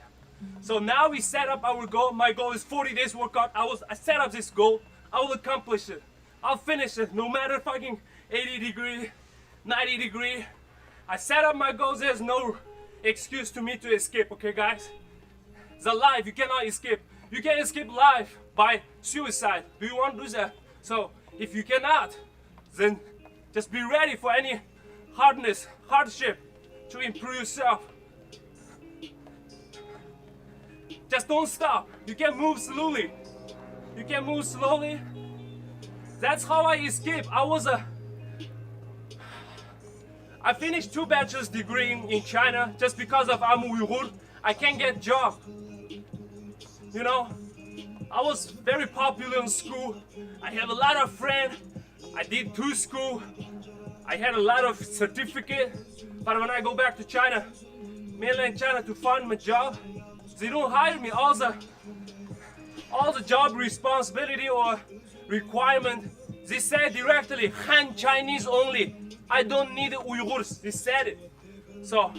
So now we set up our goal. My goal is 40 days workout. I set up this goal. I will accomplish it. I'll finish it, no matter fucking 80 degree, 90 degree. I set up my goals. There's no excuse to me to escape, okay guys? The life, you cannot escape. You can escape life by suicide. Do you want to do that? So, if you cannot, then Just be ready for any hardship to improve yourself. Just don't stop. You can move slowly. You can move slowly. That's how I escaped. I finished 2 bachelor's degree in China just because of I'm Uyghur. I can't get job. You know, I was very popular in school. I have a lot of friends. I did 2 school. I had a lot of certificate. But when I go back to China, mainland China, to find my job, they don't hire me. All the job responsibility or requirement, they said directly, Han Chinese only. I don't need Uyghurs. They said it. So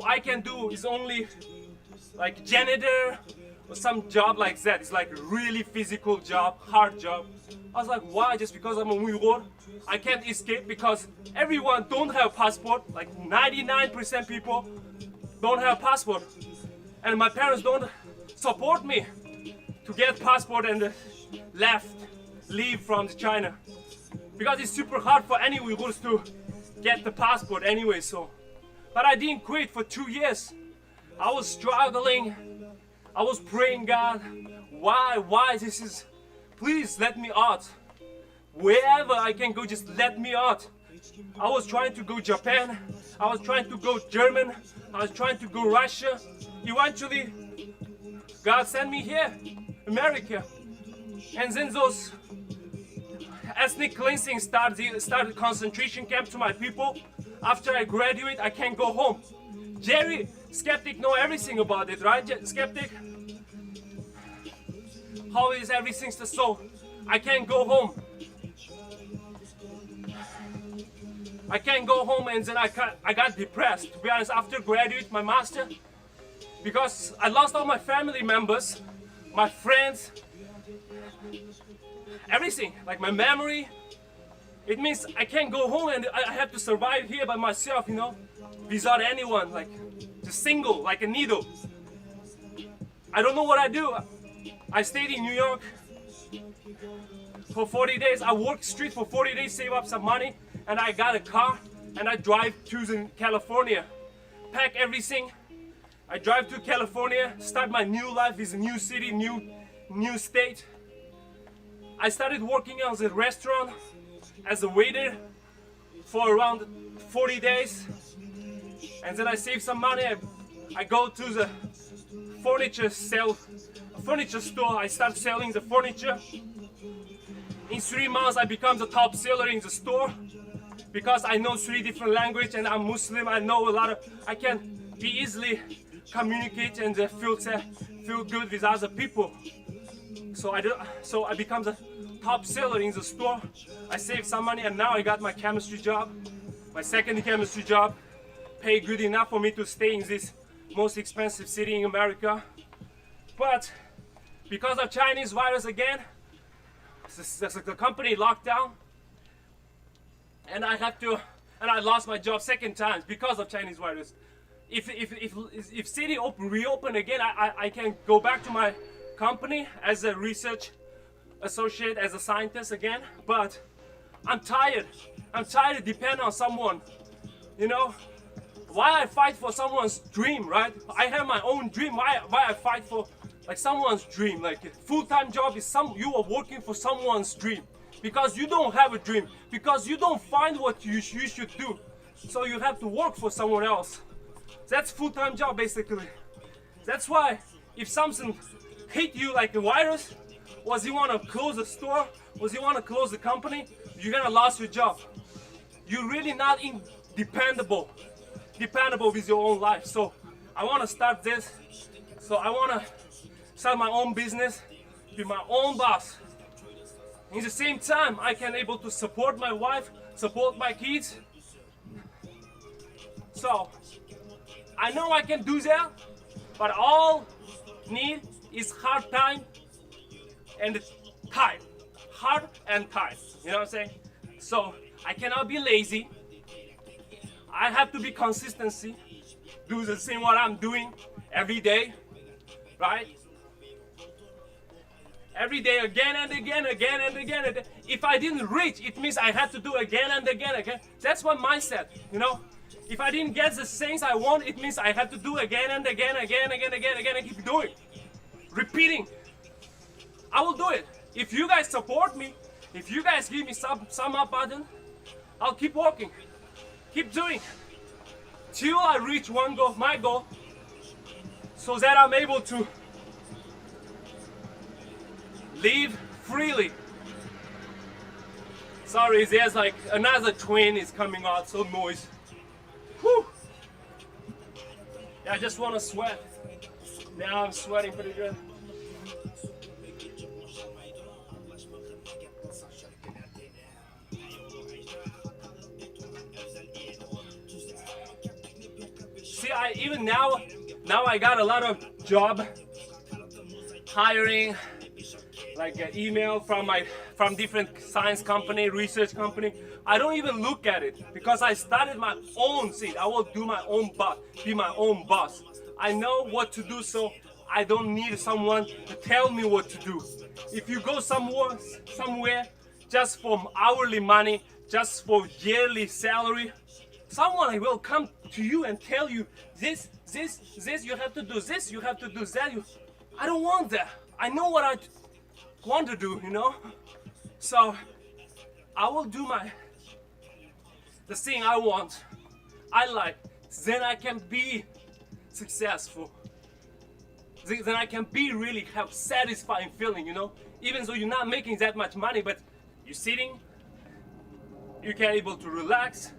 I can do is only like janitor or some job like that. It's like a really physical job, hard job. I was like, why? Just because I'm a Uyghur, I can't escape because everyone don't have passport. Like 99% people don't have passport, and my parents don't support me to get passport and leave from China because it's super hard for any Uyghurs to get the passport anyway. So, but I didn't quit for 2 years. I was struggling. I was praying, God, why this is, please let me out. Wherever I can go, just let me out. I was trying to go Japan. I was trying to go German. I was trying to go Russia. Eventually, God sent me here, America. And then those ethnic cleansing started concentration camp to my people. After I graduate, I can't go home. Jerry, Skeptic, know everything about it, right? Skeptic? How is everything so? I can't go home. I can't go home, and then I got depressed, to be honest, after graduate my master, because I lost all my family members, my friends, everything, like my memory. It means I can't go home and I have to survive here by myself, you know, without anyone, like just single, like a needle. I don't know what I do. I stayed in New York for 40 days. I worked street for 40 days, save up some money, and I got a car and I drive to California, pack everything. I drive to California, start my new life with a new city, new state. I started working on the restaurant as a waiter for around 40 days, and then I saved some money. I go to the furniture store. I start selling the furniture. In 3 months, I become the top seller in the store because I know 3 different languages and I'm Muslim. I know a lot of. I can be easily communicate and feel good with other people. So I become the top seller in the store. I saved some money, and now I got my chemistry job, my second chemistry job, pay good enough for me to stay in this most expensive city in America. But because of Chinese virus again, the company locked down, and I lost my job second time because of Chinese virus. If city reopen again, I can go back to my company as a research associate, as a scientist again. But I'm tired. I'm tired to depend on someone. You know, why I fight for someone's dream, right? I have my own dream. Why I fight for like someone's dream? Like a full-time job is you are working for someone's dream because you don't have a dream, because you don't find what you should do, so you have to work for someone else. That's full-time job basically. That's why if something hit you like a virus, or you want to close the store, or you want to close the company, you're gonna lose your job. You're really not dependable with your own life. So I want to start this. So I want to start my own business, be my own boss. In the same time, I can able to support my wife, support my kids. So I know I can do that, but all need is hard time and time. Hard and time. You know what I'm saying? So I cannot be lazy. I have to be consistency. Do the same what I'm doing every day, right? every day, again and again, again and again. And if I didn't reach, it means I had to do again and again, again. That's my mindset, you know. If I didn't get the things I want, it means I had to do again and again, again, again, again, again, and keep doing, repeating. I will do it. If you guys support me, if you guys give me some up button, I'll keep walking, keep doing, till I reach one goal, my goal, so that I'm able to live freely. Sorry, there's like another train is coming out, so noise. Whew. Yeah, I just want to sweat. Now I'm sweating pretty good. See, even now I got a lot of job hiring, like an email from different science company, research company. I don't even look at it because I started my own thing. I will do my own boss, be my own boss. I know what to do, so I don't need someone to tell me what to do. If you go somewhere just for hourly money, just for yearly salary, someone will come to you and tell you this, you have to do this, you have to do that. I don't want that. I know what I want to do, you know? So I will do the thing I want, I like, then I can be successful. Then I can be really have satisfying feeling, you know? Even though you're not making that much money, but you're sitting, you can able to relax,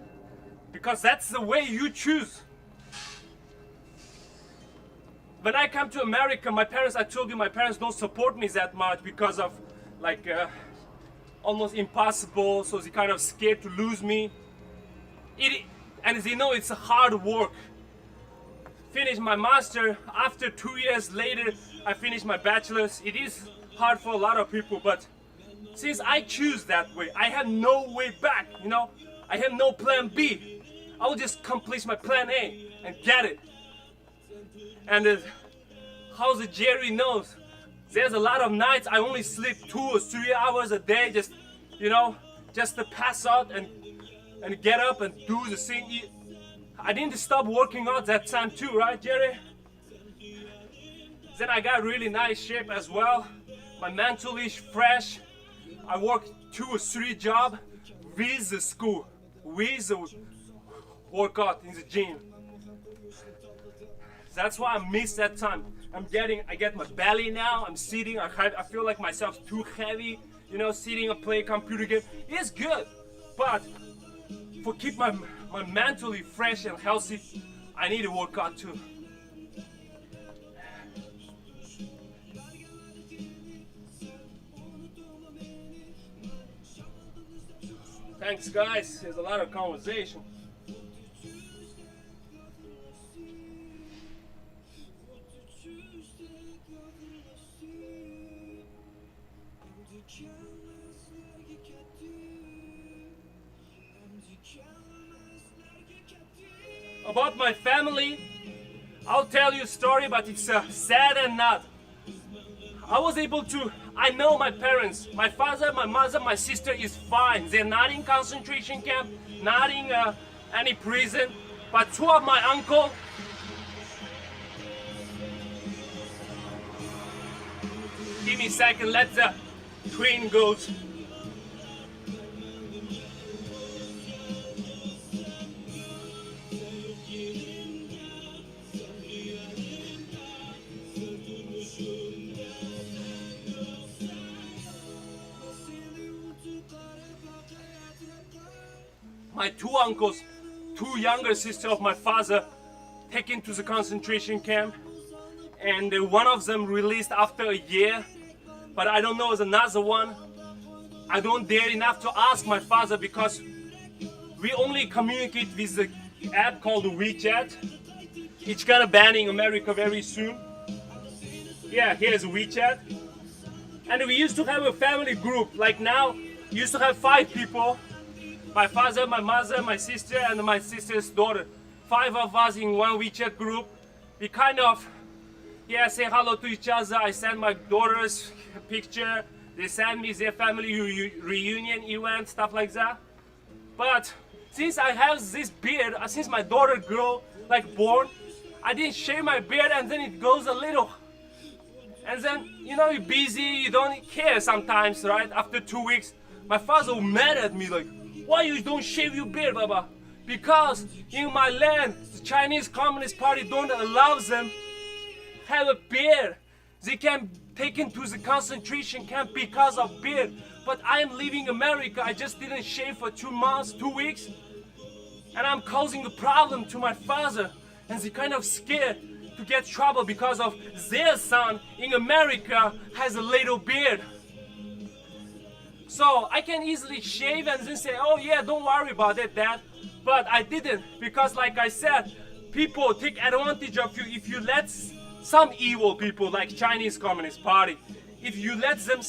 because that's the way you choose. When I come to America, my parents, I told you, my parents don't support me that much because of like almost impossible, so they're kind of scared to lose me. And as you know, it's a hard work. Finished my master, after 2 years later, I finished my bachelor's. It is hard for a lot of people, but since I choose that way, I have no way back, you know? I have no plan B. I will just complete my plan A and get it. And how the Jerry knows, there's a lot of nights I only sleep 2 or 3 hours a day, just, you know, just to pass out and get up and do the thing. I didn't stop working out that time too, right, Jerry? Then I got really nice shape as well. My mental is fresh. I work 2 or 3 jobs with the school, with the workout in the gym. That's why I miss that time. I get my belly now. I'm sitting. I feel like myself too heavy. You know, sitting and play computer game. It's good, but for keep my mentally fresh and healthy, I need to work out too. Thanks, guys. There's a lot of conversation. About my family, I'll tell you a story, but it's sad and not. I know my parents, my father, my mother, my sister is fine. They're not in concentration camp, not in any prison, but 2 of my uncle, give me a second, let the train go. My 2 uncles, 2 younger sisters of my father, taken to the concentration camp, and one of them released after a year, but I don't know there's another one. I don't dare enough to ask my father because we only communicate with the app called WeChat. It's gonna ban in America very soon. Yeah, here's WeChat. And we used to have a family group. Like now, we used to have 5 people. My father, my mother, my sister, and my sister's daughter. 5 of us in one WeChat group. We kind of yeah, say hello to each other. I send my daughter's picture. They send me their family reunion event, stuff like that. But since I have this beard, since my daughter grew, like born, I didn't shave my beard, and then it goes a little. And then, you know, you're busy, you don't care sometimes, right? After 2 weeks, my father was mad at me, like, why you don't shave your beard, Baba? Because in my land, the Chinese Communist Party don't allow them have a beard. They can taken to the concentration camp because of beard. But I am leaving America. I just didn't shave for 2 months, 2 weeks, and I'm causing a problem to my father, and they kind of scared to get trouble because of their son in America has a little beard. So I can easily shave and then say, oh yeah, don't worry about it, Dad. But I didn't, because like I said, people take advantage of you if you let some evil people like Chinese Communist Party, if you let them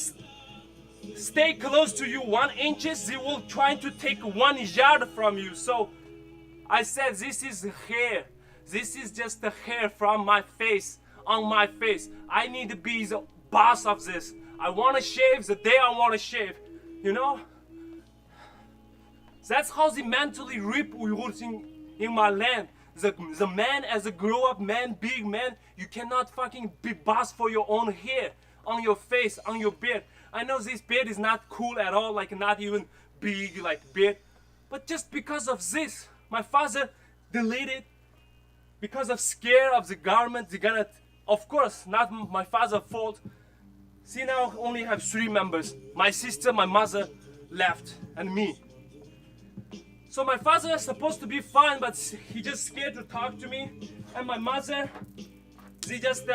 stay close to you 1 inch, they will try to take 1 yard from you. So I said, this is hair. This is just the hair from my face, on my face. I need to be the boss of this. I want to shave the day I want to shave, you know? That's how they mentally rip Uyghurs in my land. The man, as a grow-up man, big man, you cannot fucking be boss for your own hair, on your face, on your beard. I know this beard is not cool at all, like not even big like beard. But just because of this, my father deleted. Because of scare of the government, they gonna, of course, not my father's fault. See, now I only have 3 members. My sister, my mother left, and me. So my father is supposed to be fine, but he just scared to talk to me. And my mother, they just,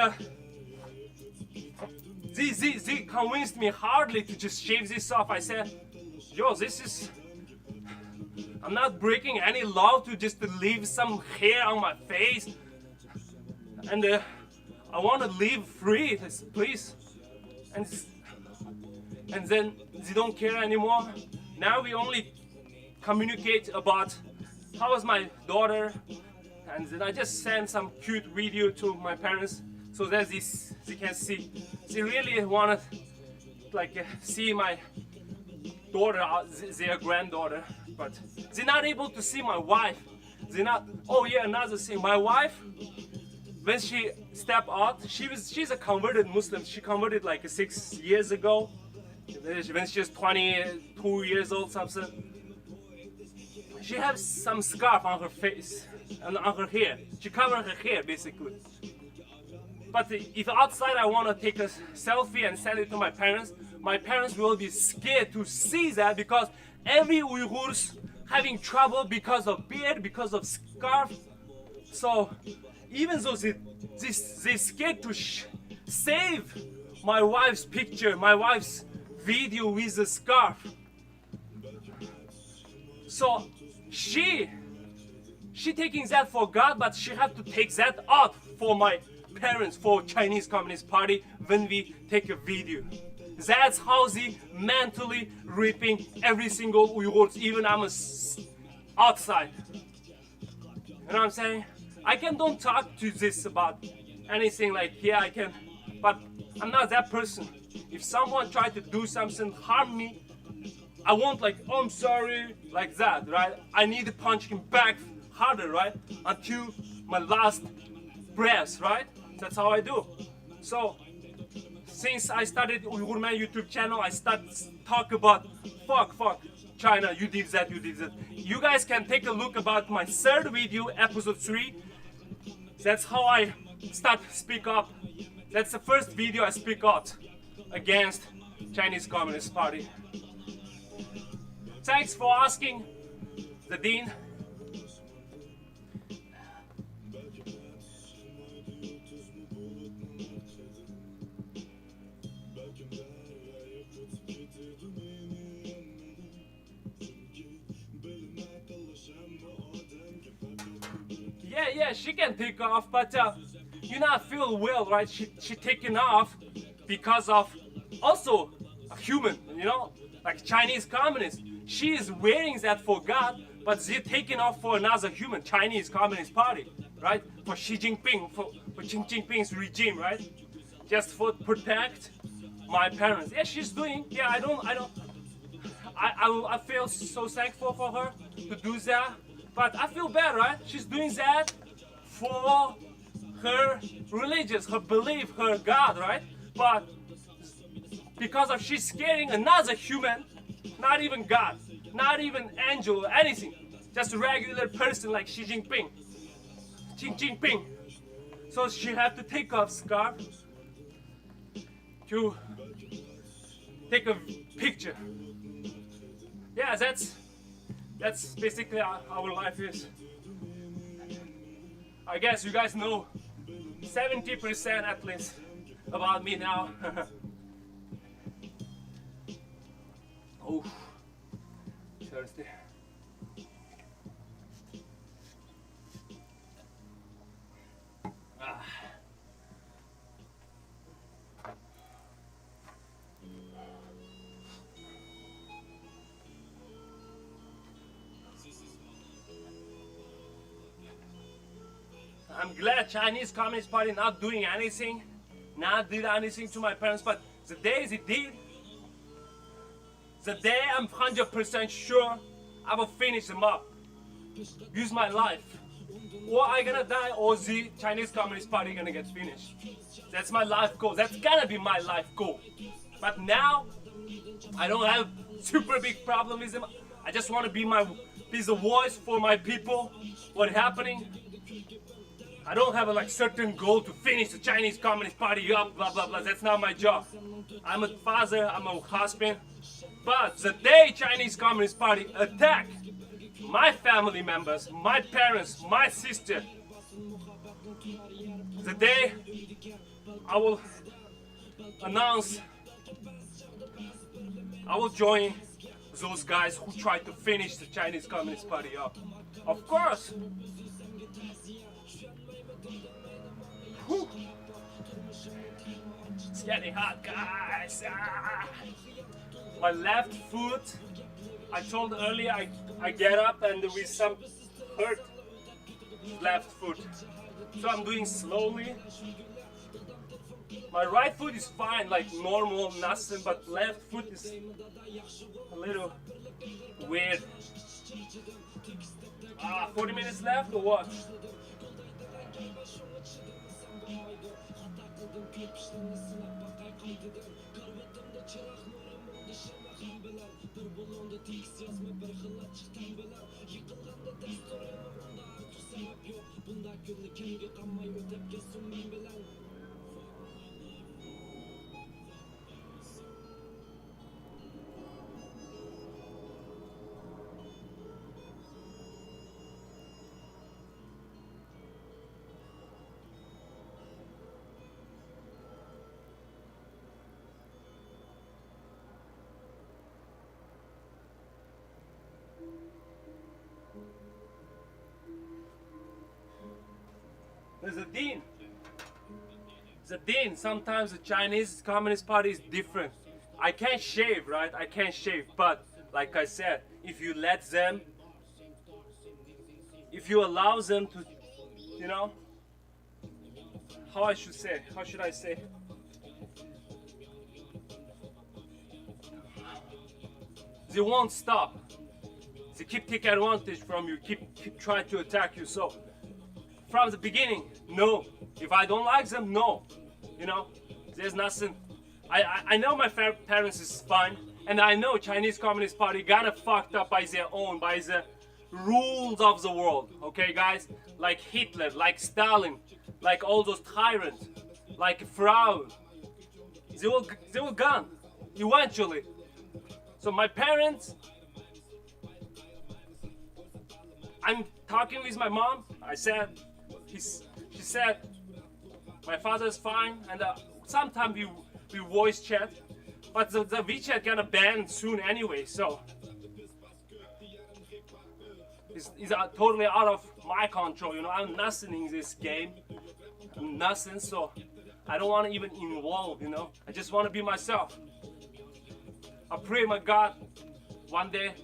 they convinced me hardly to just shave this off. I said, yo, this is, I'm not breaking any law to just leave some hair on my face. And I want to live free, please. And then they don't care anymore. Now we only communicate about how was my daughter, and then I just send some cute video to my parents so that they can see. They really want to like see my daughter, their granddaughter, but they're not able to see my wife. They're not. Oh yeah, another thing. My wife, when she stepped out, she's a converted Muslim. She converted like 6 years ago. When she was 22 years old, something. She has some scarf on her face and on her hair. She covered her hair basically. But if outside I want to take a selfie and send it to my parents will be scared to see that, because every Uyghurs having trouble because of beard, because of scarf. So even though they scared to save my wife's picture, my wife's video with the scarf. So she taking that for God, but she have to take that out for my parents, for Chinese Communist Party when we take a video. That's how they mentally ripping every single Uyghurs, even I'm outside. You know what I'm saying? I don't talk to this about anything like, yeah, I can, but I'm not that person. If someone try to do something, harm me, I won't like, oh, I'm sorry, like that, right? I need to punch him back harder, right? Until my last breath, right? That's how I do. So, since I started Uyghur Man YouTube channel, I start talk about fuck, China, you did that. You guys can take a look about my 3rd video, episode 3. That's how I start speak up. That's the first video I speak out against Chinese Communist Party. Thanks for asking, the Dean. Yeah, she can take off, but you not feel well, right? She taking off because of also a human, you know, like Chinese communist. She is wearing that for God, but they're taking off for another human, Chinese Communist Party, right? For Xi Jinping, for Xi Jinping's regime, right? Just for protect my parents. Yeah, she's doing. Yeah, I feel so thankful for her to do that. But I feel bad, right? She's doing that for her religious, her belief, her God, right? But because of she's scaring another human, not even God, not even angel or anything, just a regular person like Xi Jinping. Xi Jinping. So she have to take off scarf to take a picture. Yeah, that's basically how our life is. I guess you guys know 70% at least about me now. Oh, thirsty. Ah. I'm glad Chinese Communist Party not doing anything, not did anything to my parents, but the days it did, the day I'm 100% sure I will finish them up, use my life, or I gonna die or the Chinese Communist Party gonna get finished. That's my life goal, that's gonna be my life goal. But now, I don't have super big problem with them. I just want to be the voice for my people, what's happening. I don't have a certain goal to finish the Chinese Communist Party up, blah blah blah. That's not my job. I'm a father, I'm a husband. But the day Chinese Communist Party attack my family members, my parents, my sister, the day I will announce, I will join those guys who try to finish the Chinese Communist Party up. Of course. Whew. It's getting hot, guys. Ah. My left foot, I told earlier I get up and with some hurt left foot. So I'm doing slowly. My right foot is fine, like normal, nothing, but left foot is a little weird. 40 minutes left or what? There's a dean. The dean. Sometimes the Chinese Communist Party is different. I can't shave, right? I can't shave. But like I said, if you let them, if you allow them to, you know, how should I say? They won't stop. They keep taking advantage from you, keep trying to attack you. So from the beginning, no. If I don't like them, no. You know, there's nothing. I know my parents is fine, and I know Chinese Communist Party got fucked up by their own, by the rules of the world. Okay, guys, like Hitler, like Stalin, like all those tyrants, like Frau. They were gone eventually. So my parents, I'm talking with my mom. I said, she said, my father's fine, and sometimes we voice chat, but the WeChat gonna ban soon anyway, so it's totally out of my control. You know, I'm nothing in this game, I'm nothing, so I don't want to even involve. You know, I just want to be myself. I pray, my God, one day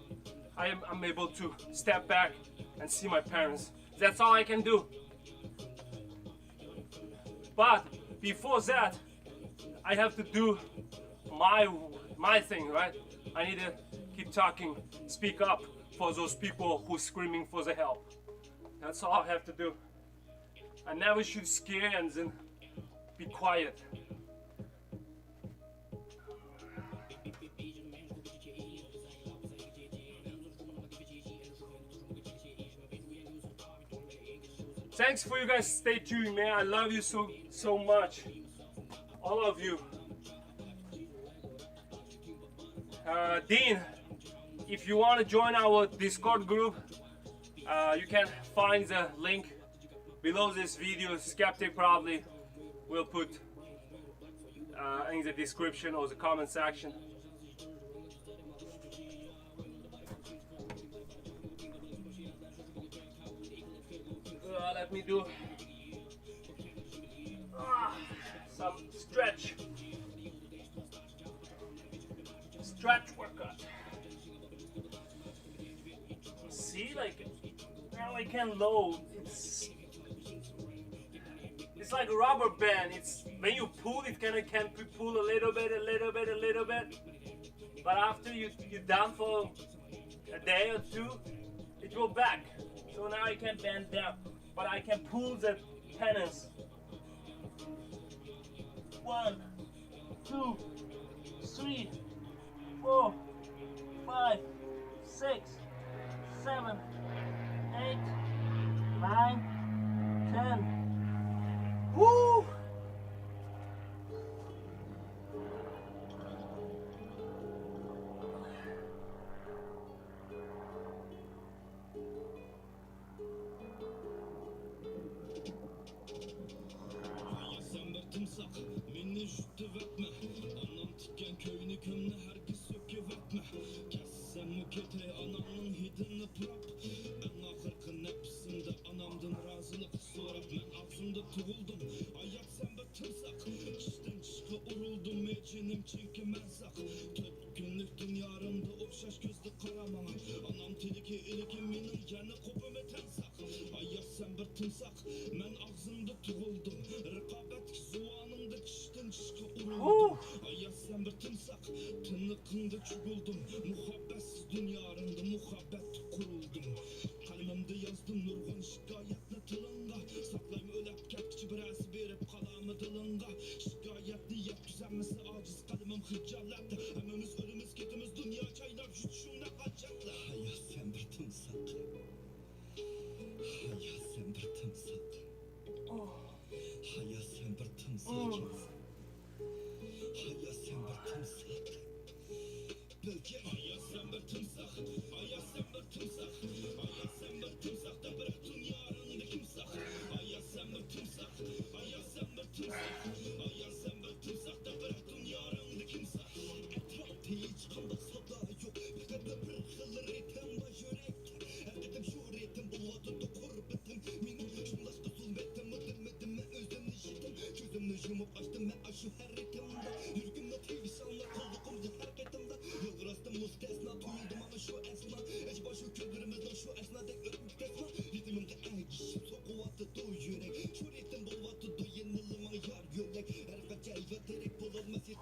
I'm able to step back and see my parents. That's all I can do. But before that, I have to do my thing, right? I need to keep talking, speak up for those people who screaming for the help. That's all I have to do. I never should scare and then be quiet. Thanks for you guys. Stay tuned, man. I love you so much, all of you. Dean, if you want to join our Discord group, you can find the link below this video. Skeptic probably will put in the description or the comment section. Let me do some stretch workout. See, like now I can load. It's like a rubber band. It's when you pull, it can pull a little bit. But after you're done for a day or two, it will back. So now I can bend down, but I can pull the tennis. 1, 2, 3, 4, 5, 6, 7, 8, 9, 10. Woo!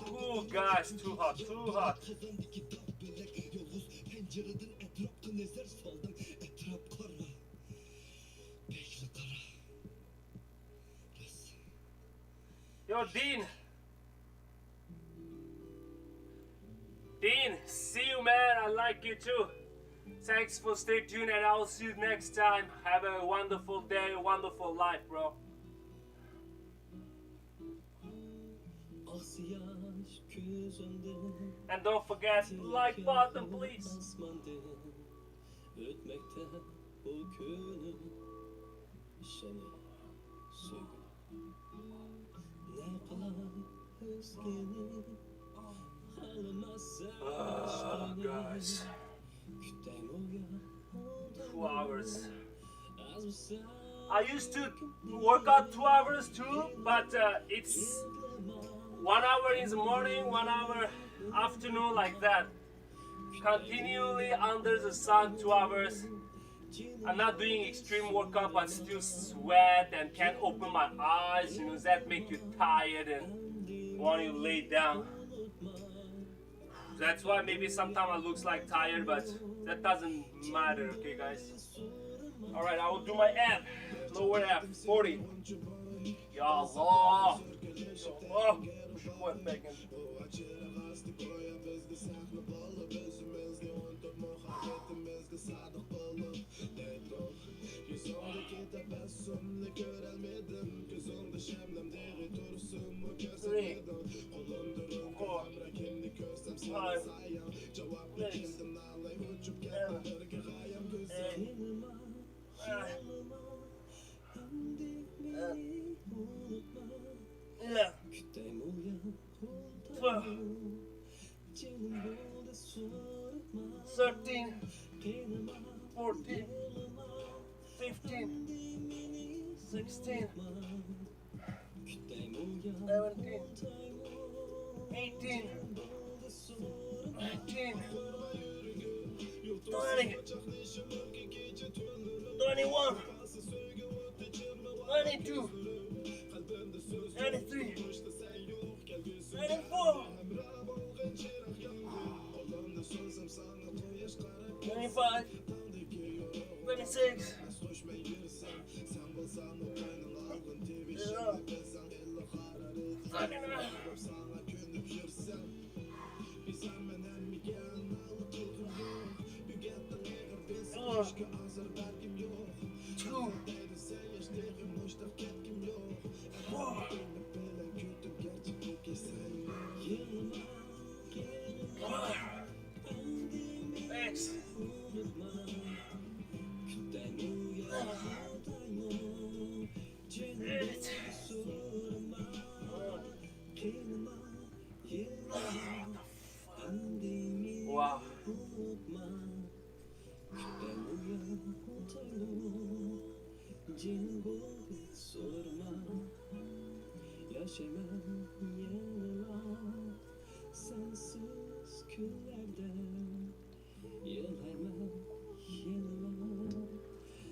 Oh, guys, too hot, too hot. Yo, Dean. Dean, see you, man. I like you too. Thanks for staying tuned, and I'll see you next time. Have a wonderful day, a wonderful life, bro. And don't forget to like button, please. Oh, guys. 2 hours. I used to work out 2 hours too, but it's 1 hour in the morning, 1 hour afternoon, like that. Continually under the sun, 2 hours. I'm not doing extreme workout but still sweat and can't open my eyes, you know, that make you tired and want you lay down. That's why maybe sometimes I looks like tired, but that doesn't matter, okay guys? Alright, I will do my ab, lower ab, 40. Ya Allah. Ya Allah. Kuvvet bekle. Three, 4, 5, 6, 7, 8, 9, 12, 13, 14, 15, 16, 17, 18, 19, 20, 21, 22, 23, 24, 25, 26, 39, 2, 4, 5, 6, 8. Wow.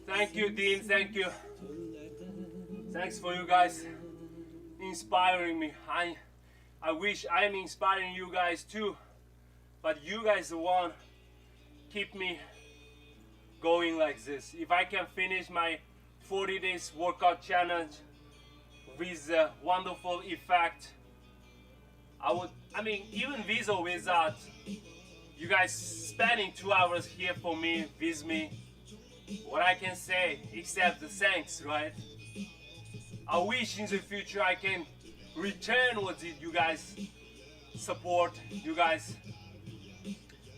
Thank you, Dean. Thank you. Thanks for you guys inspiring me. I wish I am inspiring you guys too, but you guys the one keep me going like this. If I can finish my 40 days workout challenge with a wonderful effect, I mean, even with or without you guys spending 2 hours here for me, with me, what I can say except the thanks, right? I wish in the future I can return what you guys support, you guys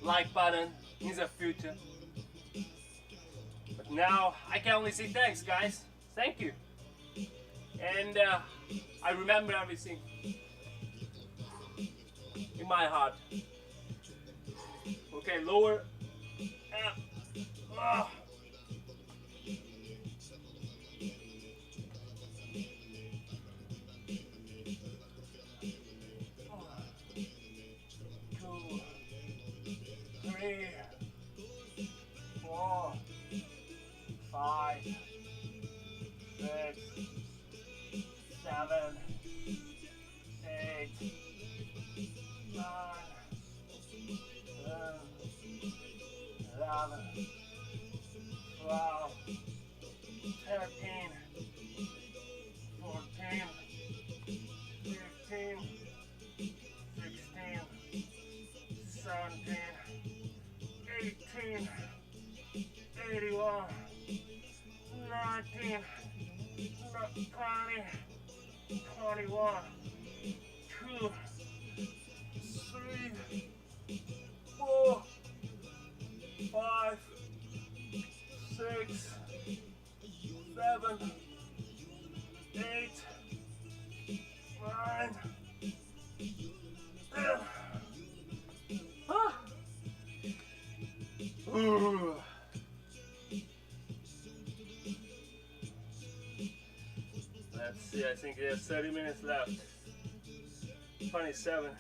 like button in the future. But now I can only say thanks, guys. Thank you. And I remember everything in my heart. Okay, lower. Ah. 3, 4, 5, 6, 7, 8, 9, 10, 11, 12, 13, 14, 15, 16, 17, 18, 81, 19, 20, 21, 2, 3, 4, 5, 6, 7, 8, 9, 10. Ooh. Let's see, I think there's 30 minutes left. 27.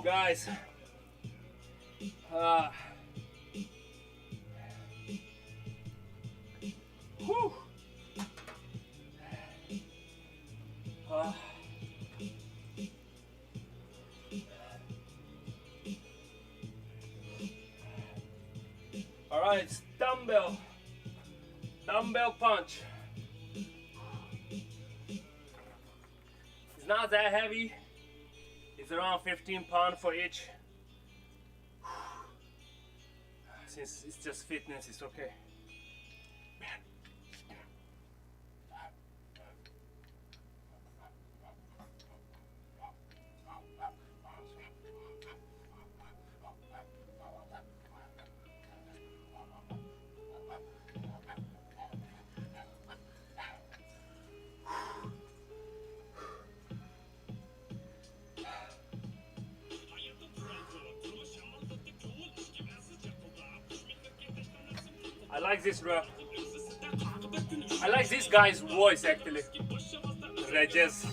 go, guys. Whew. All right, it's dumbbell punch. It's not that heavy. It's around 15 pounds for each. Since it's just fitness, it's okay. I like this rap. I like this guy's voice actually. They just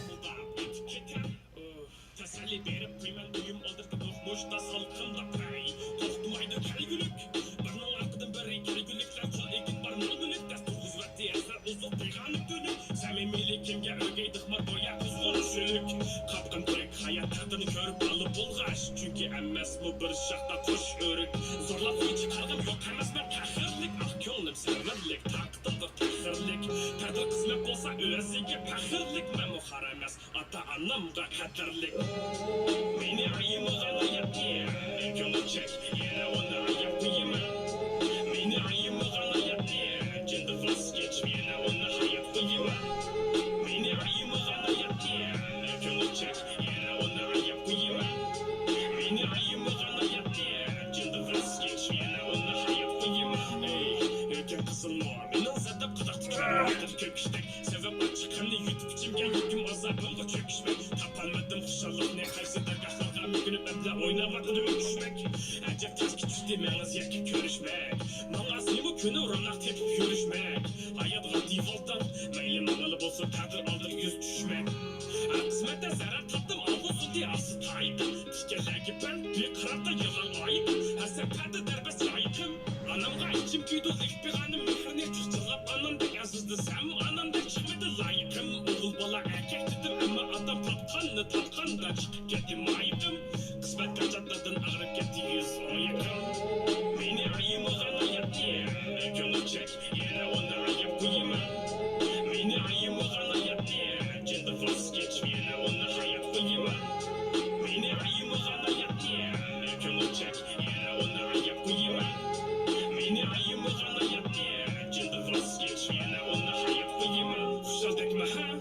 hayat tadını körüp alıp bulgaç. Çünkü emmes bu bir şakta tuş örük. Zorlap hiç kalgım yok emmes ben kahırlık. Ah gönlüm severlik, taktıdır kahırlık. Kadir kısmet olsa özüge pahırlık. Ben muhar emmes, ata anamda kadirlik. Beni ayımıgan ayap ye, gönlüm çek, yine onu ayap kıyıma. Beni ayımıgan ayap ye, cindi vazgeç, yine onu hayat kıyıma. Beni ayımıgan ayap ye, gönlüm çek, yine onu ayap kıyıma. Beni ayımıgan ayap ye, cindi vazgeç, yine onu hayat kıyıma. Ey, öken kısılma, benim zaten kıdak tükürüm, köküştek. Sebep açık, hani YouTube içimgen yüküm azabımda çöküşmek. Tapanmadım kuşallık ne kaysa da kahraga mükünüp emle oynamadım öküşmek. Acep ters küçük demeniz yerke körüşmek. Mağazımı künü uğranak tepip yürüşmek. Hayatga divaldan, meyli mağalı bolsa tadır aldır yüz düşmek. Kısmette zarar tattım, avlusu diye arsı taydım. Tikelegi ben bir kırarda yılan aydım. Hasep perde derbes yaydım. Anamga içim küydü, ihbir hanım mührine çırçırlap anamda yazızdı. Sen anamda çıkmadı layıkım. Oğul bala erkek dedim ama adam tapkanlı tapkanda çıkıp geldim aydım. Kısmet kaçatladın ağrıp gitti 110 yakın. Beni ayımıgan ayap ye, gönlüm çek, yine onu ayap kıyıma. Beni ayımıgan ayap ye, cindi vazgeç, yine onu hayat kıyıma. Beni ayımıgan ayap ye, gönlüm çek, yine onu ayap kıyıma. Beni ayımıgan ayap ye, cindi vazgeç, yine onu hayat kıyıma. Kuşal dekme ha?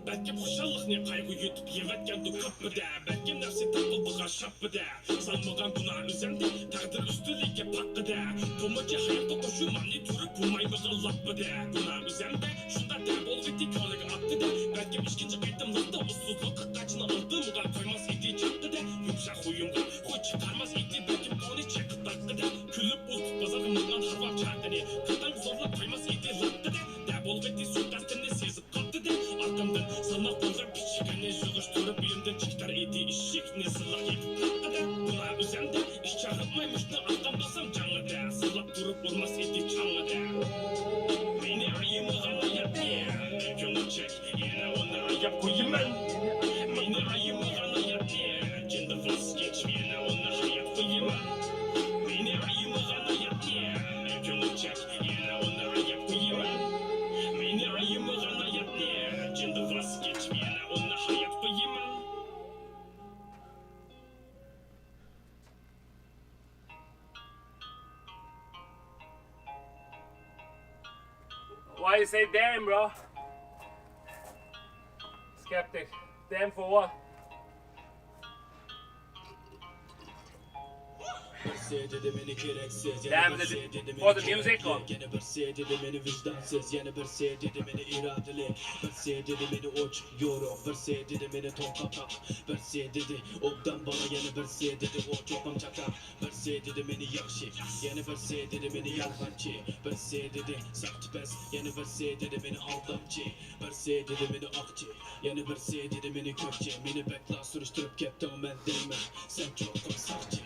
Belki kuşallık ne kaygı yutup yevetken du kapıda. Belki nefsi takıldığa şapıda. Salmağan günah üzerinde takdir üstülüke pakkıda. Tomocu hayatta koşu mani durup bulmaymığı lapıda. Günah üzerinde şunda debol gitti kalıgı attı da. Belki işkinci kaydım lakta ussuzluk kaçını aldığımga koymaz idi çattı da. Yumuşak huyumga huy çıkarmaz idi belki onu çekip taktı da. Külüp ult bazarımından harvap çardını. Katan zorla koymaz idi lattı da. Debol gitti suikastını sezip kaptı da. Arkamdan salmak bolgan piçikane jığıştırıp uyumdan çıktar idi işik ne sılah yedip takkıda. Buna üzerinde iş çağırmaymıştı arkamdasam canlıda. Sılap durup vurmaz idi çanlıda. Beni ayımıgan ayap ye, gönlüm çek, yine onu ayap koyayım ben. Beni ayımıgan ayap ye, cindi vazgeç, yine onu hayat koyayım ben. Beni ayımıgan ayap ye, gönlüm çek, yine onu ayap koyayım ben. Beni ayımıgan ayap ye, cindi vazgeç, yine onu hayat koyayım ben. why you say damn, bro? Skeptic. Damn for what? Damn, for the music on. Yine bir şey dedi beni vicdansız, yine bir şey dedi beni iradeli, bir şey dedi beni uç yorum, bir şey dedi beni ton kapak, bir şey dedi obdan bana, yine bir şey dedi o çokam çakak, bir şey dedi beni yakşı, yine bir şey dedi beni yalvancı, bir şey dedi sakt pes, yine bir şey dedi beni aldamcı, bir şey dedi beni akçı, yine bir şey dedi beni kökçe, beni bekla sürüştürüp kettim ben değme, sen çok sakçı.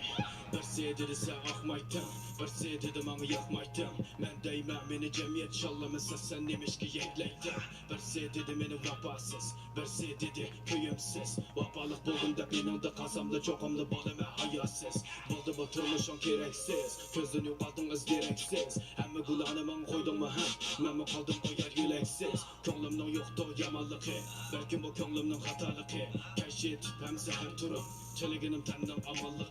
Bir şey dedi sen akmaytın, bir şey dedi bana yakmaytın. Ben değmem beni cemiyet şallamasa sen demiş ki yekleydim. Bir şey dedi beni vapasız, bir şey dedi köyümsüz. Vapalık buldum da benim de kasamda çokumda balime hayasız. Buldu bu turmuşun gereksiz, gözün yok aldınız gereksiz. Hem kulağına koydun mu hem, ben mi kaldım o yer yüleksiz. Könlümden yoktu yamanlığı, belki bu könlümden hatalığı. Keşit hem seher turum, çeliginim tenden amallığı.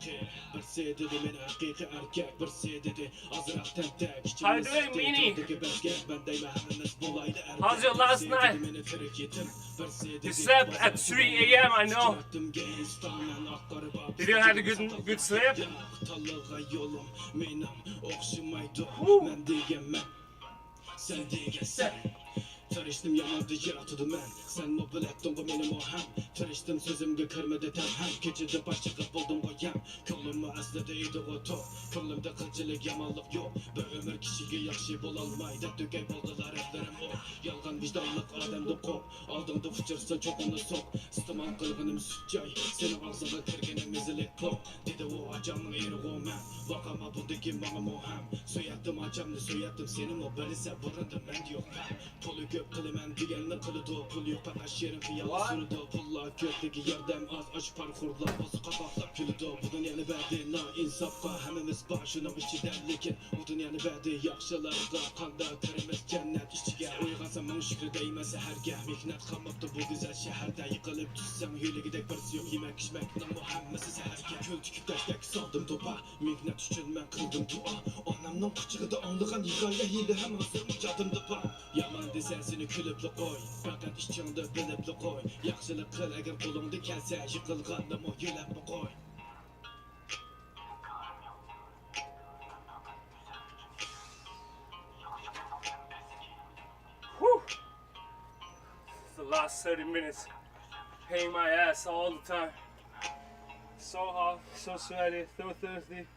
Bir şey dedi beni hakiki erkek, bir şey dedi azrak tentek. How you doing, Meanie? How's your last night? You slept at 3 a.m. I know. Did you have a good sleep? Tarıştım yamandı yaratıdı ben, sen o bilettin bu benim o hem. Tarıştım sözümge kırmadı tem hem, gecede başlıkı buldum o yem. Könlümü esnediydi o top, könlümde kılcılık yamanlık yok. Bir ömür kişiye yakşı bulalmaydı, dökey buldular etlerim o. Yalgan vicdanlık adamdı kop, aldımda fıçırsın çok onu sok. Sıtıman kılgınım sütcay, senin ağzına kirgenim izilek klop. Dedi o acamın Uyghur Man, vakama bundaki bana o hem. Soyattım acamını soyattım senin o belise vurundu ben yok hem. Polu gök kılımen diyenle kılıdı, pul yok pataş yerin fiyalı sürüdü. Pulla gökteki yerdem az aç parkurlar, bozu kapaklar külüdü. Bu dünyanı verdi na insafka, hemimiz başının içidenlikin. Bu dünyanı verdi yakşılarda, kanda terimiz cennet işçiye. Uygasamın şükür değmese herge, mihnet kalmaktı bu güzel şehirde. Yıkılıp düşsem hüyle gidek birisi yok, yemek içmek ne muhammesi seherge. Kül tüküp deştek saldım topa, mihnet için ben kıldım dua. Anamdan küçüğü de anlıgan hikaye hile hem hazırmış cadımdı bak. Yaman desensini külüplü koy, fakat işçinde bilipli koy. Yakşılık kıl eğer kolumda kelse, yıkılgandım o yülep mi koy. Whew. The last 30 minutes, paying my ass all the time. So hot, so sweaty, so thirsty.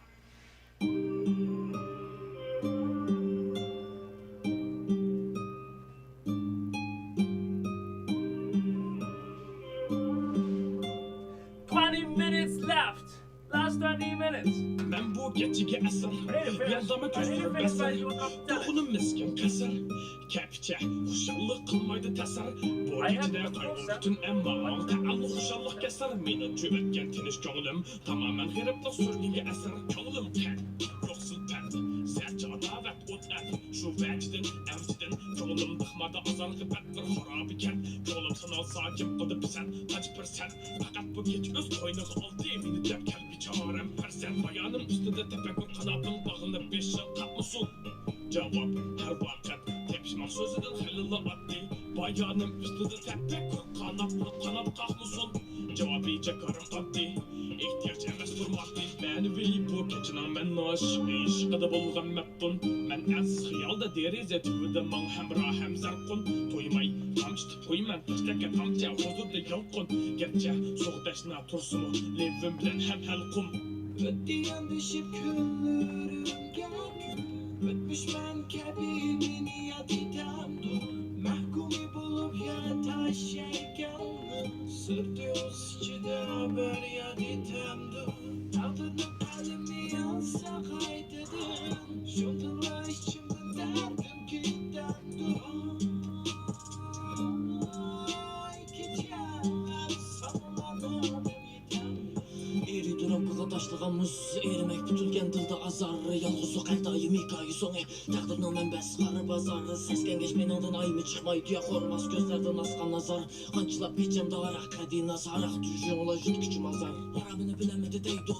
Left. Last 20 minutes. Ben bu geçige esir, yazama küstürüp esir. Dokunum miskin kesir, kepçe, huşallık kılmaydı tesir. Bu gecede kaybol bütün emma, teallı huşallık keser. Meni cüvetken teniş köngülüm, tamamen heriplik sürgüye esir. Köngülüm ten, yoksul ten, serçe adavet ot et. Şu vecdin, evcidin, köngülüm dıkmada azargı bettir horab iken. Köngülüm sanal sakim kıdı pisen, kaç persen. Fakat bu geç öz koynuğu oldu, meni dep kelbi çağırım persen. Bayanım üstünde tepekür kanatın bağını 5 yıl katmışsın. Cevap her vakit tepişmek sözüdür helali adli. Bayanım üstünde tepekür kanat kalkmışsın. Cevap iyice karım adli. İhtiyaç emes durmakti. Beni veli bu keçina ben naş. İşkıda bulgan meppun. Ben ensiz hıyalda derize tüvüde man hemra hem zarkun. Toymay kamştı toyman. İşteke kamça huzurda yalkun. Gerçe soğudaşına tursumu. Levim bilen hem helkum. Ötdiyen düşüp küllerim geldim. Ötmüş ben kebibini yaditemdu. Mahkumi bulup yata şey geldim. Sırtıyoruz içinde haber yaditemdu. Tadını elimi yansa kaydedim. Şundanla içimde derdim gittemdu. Taşlığımız erimek bütülgen dılda azarı. Yalğızlık her daim hikaye sonu. Taqdirning manbasi qarı bazarı. Sesken geç meningdan ayımı çıkmaydı ya hormas gözlerden askan nazar. Qanchilab keçemde arak kadi nazar. Tüjün ola jüt küçüm azar. Aramını bilemedi deydi o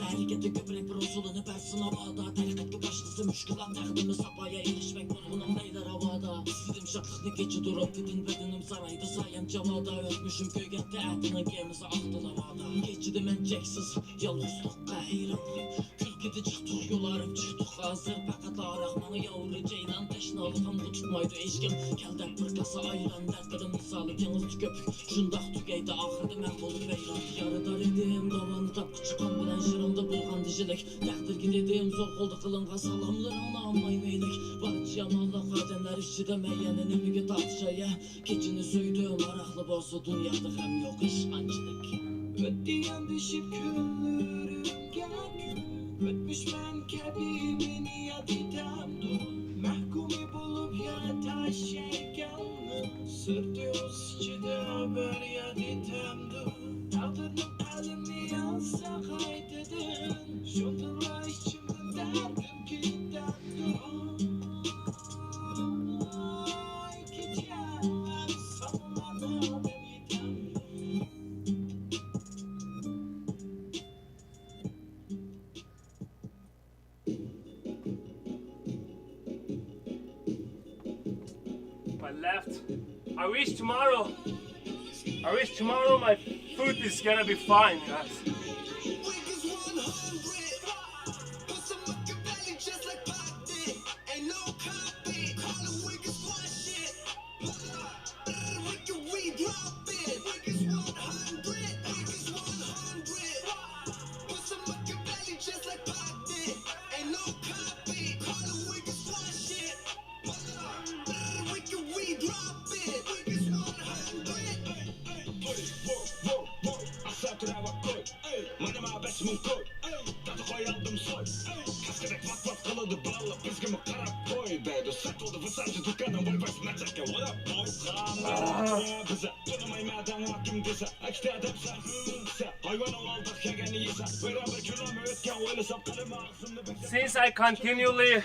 hareketi köprek bir usulunu bersin havada. Tarikatki başlısı müşkilat taqdimi sapaya erişmek bulğunum neyler havada. İstedim uşaqlıqni keçi durub bütün bedenim saraydı sayan camada ötmüşüm köygətdə ətinin gemisi axdı lavada keçidi mən cəksiz yalnızlıqqa heyran külkidi çıxdıq yolarım çıxdıq hazır fəqət araqmanı yavru ceylan təşnalığımda tutmaydı eşkim kəldən pırqası ayran dərdlərim misalı yalnız köpük şundaq tükəydi axırdı mən bolu beyran yarıdar edim davanı tapqı çıxan bilən şırıldı bulğan dişilik təqdir gidedim zor oldu qılınğa salamlarına anmay meylik barıç yamanlıq adəmlər işçidə məyyənin ümüge tartışaya keçini söydüm araqlı bozdu dünyada hem yok işğancılık ötdiyen düşüp günlerim gel ötmüş mən kəbi beni yad edəmdu məhkumi bulup yaratan şeyganlı sırtı uz içide haber yad edəmdu tağdırlık əlimi yansa qaydedim şundular içimden derdim ki dərdim My left. I wish tomorrow my food is gonna be fine, guys. Since I continually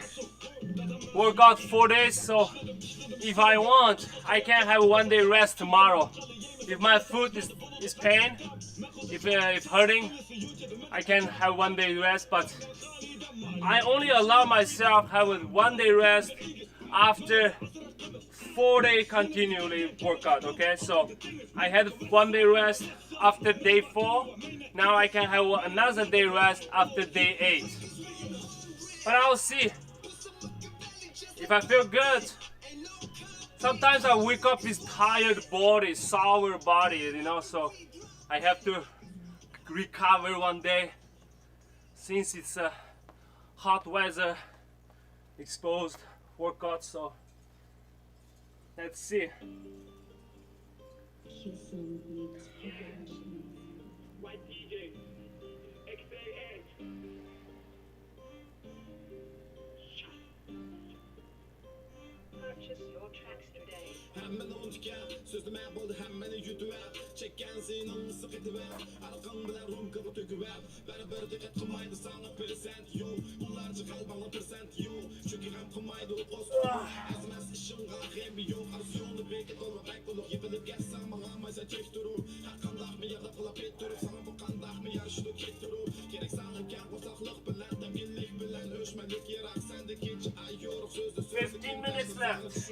work out 4 days, so if I want, I can have 1 day rest tomorrow. If my foot is pain, if hurting, I can have 1 day rest, but I only allow myself have a 1 day rest after 4 day continually workout. Okay, so I had 1 day rest after day 4. Now I can have another day rest after day 8. But I'll see if I feel good. Sometimes I wake up with tired body, sour body, you know, so I have to recover 1 day since it's a hot weather, exposed workout, so let's see. White DJ, XAH. Purchase your tracks today. Hemen onca sözüm buldu hemen yutuver çeken zinanı sık ediver arkan bilen rum kapı töküver beni bir dikkat kılmaydı sana present yo bunlarca kalbana present yo çünkü hem kılmaydı o post azmaz işin gayem yok arsiyonu beket olma bek olur yıpılıp gelsen bana maysa çek durur her kandak mı ya da kula pet durur sana bu kandak mı yarışlı ket durur gerek sana gel ortaklık bilen demginlik bilen ölçmelik yarak sendeki hiç ay yoruk sözde 15 minutes left.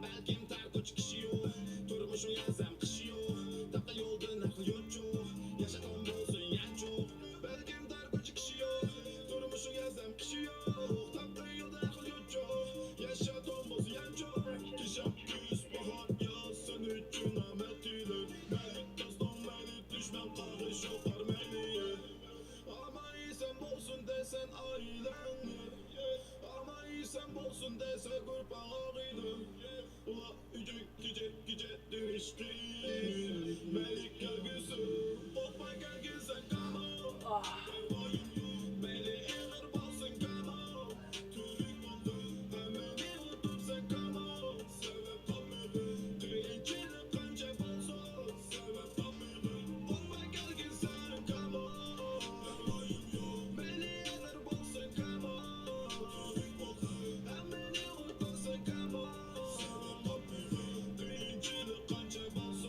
Belkim tarkoç kişi yok durmuşun yazem kışı yok tapta yolda nakıl yok çok yaşatan bolsun yan çok Belkim tarkoç kişi yok durmuşun yazem kışı yok tapta yolda nakıl yok çok yaşatan bolsun yan çok Kişem küs bahar yaz sen üçün ahmet ile Melik dostum melik düşman karış yoklar meni Ama iyi sen bolsun desen ailen Ama iyi sen bolsun desen kurban ağıyla Ula ücük gece düştü Melik gölgüsü Bokma gölgü sen kama Beni eğer balsın kama Türük oldu hemen unutur sen kama Sebep tamiri Kıyıncılık kanca balsın Sebep tamiri Bokma gölgü sen kama Beni eğer balsın kama Türük oldu hemen unutur sen kama Sebep tamiri Kıyıncılık kanca balsın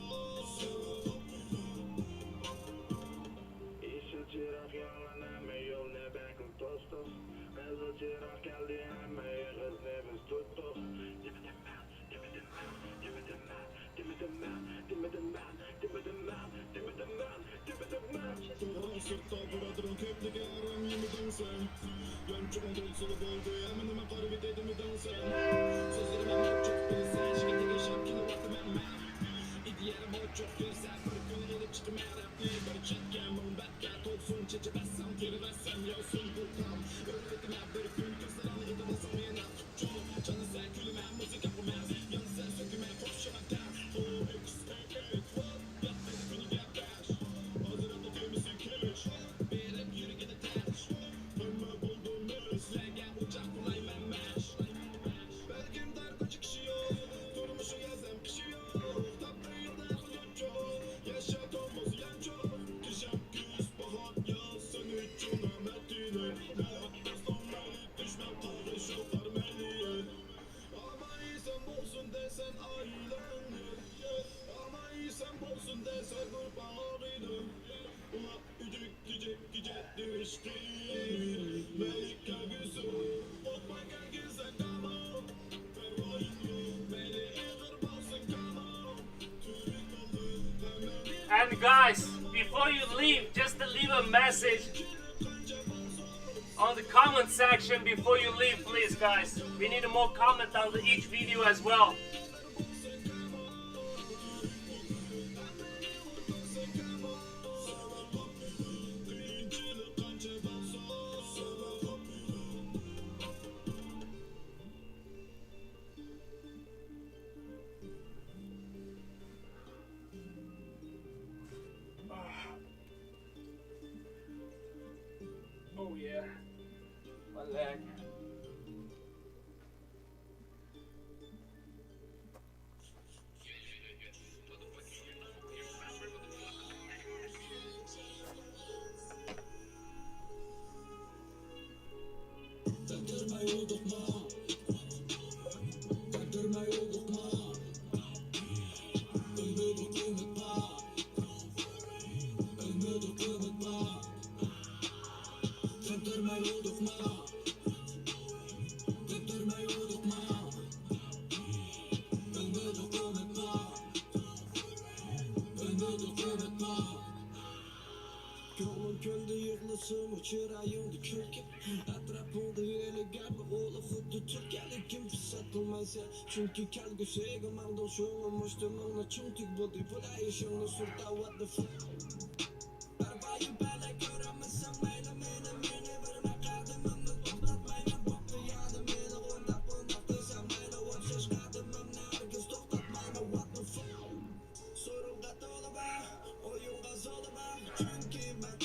And guys, before you leave, just to leave a message on the comment section before you leave, please guys. We need more comment on each video as well. Oh yeah, my leg. Gölde yığlasın o çırağımda külke Atrapımda öyle gelme oğlu kutu Türkiye'li kim satılmaysa Çünkü kelgüsü gımandan şoğlamıştım ona çünkü bu dipoda yaşamda surta what the fuck Arabayı böyle göremezsem meyle mene verme kadımını toklatmayla Baklı yadım yine ondak meyle what söz kadımım herkes toklatmayla what the fuck Sorun katolu bak oyun gazolu bak Çünkü ben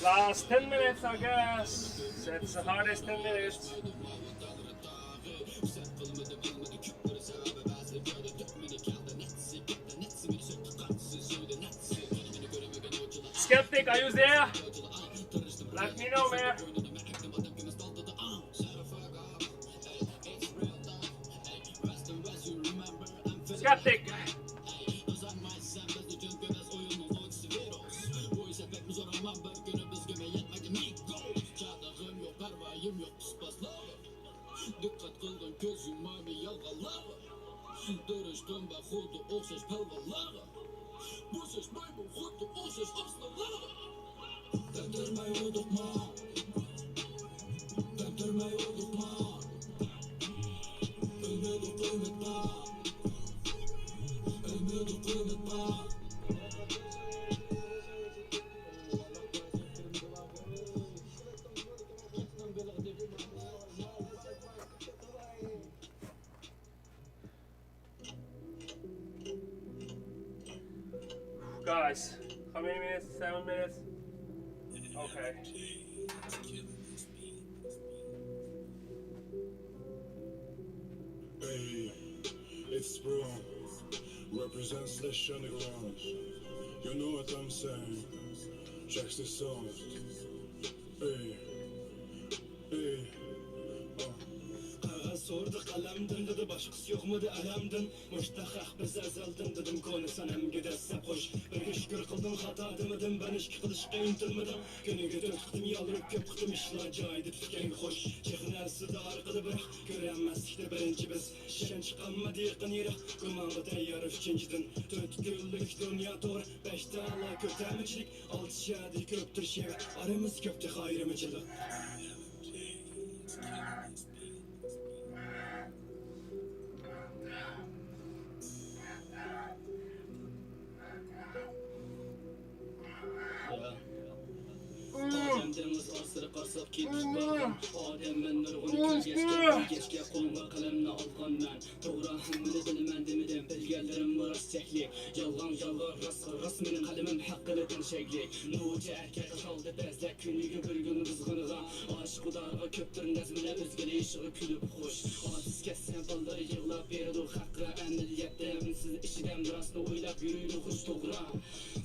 Last 10 minutes, I guess. That's the hardest 10 minutes. Skeptic, are you there? Let me know, man. Skeptic. Dikkat kılgın gözüm mavi yalgalara Dörüştüm ben hudu oksuz pelvalara Bu ses maymun hudu oksuz asnalara Döndürmeyi unutma Döndürmeyi unutma Ümidi unutma Ümidi unutma How many minutes? 7 minutes? Okay. Hey, it's bro. Represent Slash Underground. You know what I'm saying? Checks the sound. Hey, hey. Sordu kalemdin dedi başkası yok mu de alemdin Müştahak biz ezeldim dedim konu sanem gidesse hoş Bir şükür kıldım hata demedim ben işki kılış kıyıntılmadım Günü güdüm tıktım yalırıp köp tıktım işler caydı tütken hoş Çekin elsi de arkada bırak göremezdik birinci biz Şen çıkanmadı yakın yere Kumandı teyyarı üçüncüdün Dört güllük dünya doğru Beşte Allah kötemecilik Altı şadi köptür şev Aramız köptü hayrımcılık Ademdeniz asırı qarsaq ketib bargan Adem men nurg'uni kechga qo'lga qalamni olgan man To'g'ri hammani bilaman demidim bilganlarim rostchaklik Yolg'on rost mening qalamim haqqini tinchaklik No'ja erkak qoldi bezlak kuniga bir kun bizg'iniga Oshiq xudoga ko'pdir nazmini o'zgali ishig'i kulib xush Ojiz ketsa ballar yig'lab berdi haqqi amaliyatda minsiz ishidan rostni o'ylab yuruydi xush to'g'ri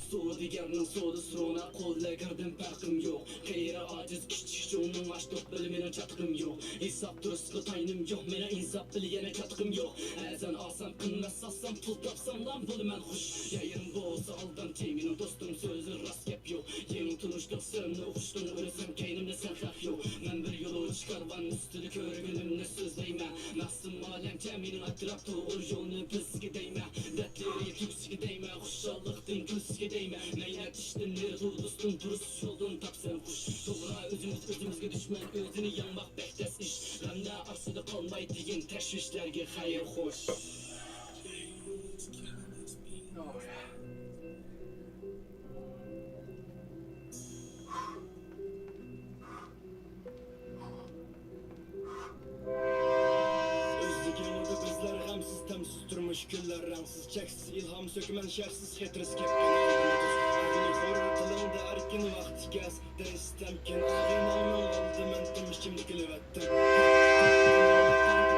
Sudigarning so'di surona qo'lga kirdim farqim yo'q Kayra aciz küçük çoğunun aç top bölümüne çatkım yok Hesap duruslu taynım yok Mene insap biliyene katkım yok Ezen alsam kınmez sassam pul tapsam lan bölümen hoş Yayın bu olsa aldan teminin dostum sözü rast gap yok Yeni tunuştuk sırrımla uçtum ölüsem keynimde sen hak yok Ben bir yolu çıkarvan üstülü körü günümle sözleyme Nasım alem ceminin atrap doğur yolunu biz gideyme Dertleri tüksü gideyme Kuşallıktın küs gideyme Neynet iştinleri durdustun durus yoldun tapsın kuş Toğra özümüzge düşman özünü yanmak bektes iş Ramda arsıda kalmay deyin teşvişlerge hayır hoş Müşküller rangsız, çeksiz, ilham sökmen şersiz, hetres kepken Ağını koru tılında erken vakti gez Deristemken ağın almam aldı men demiş şimdi gülüvettim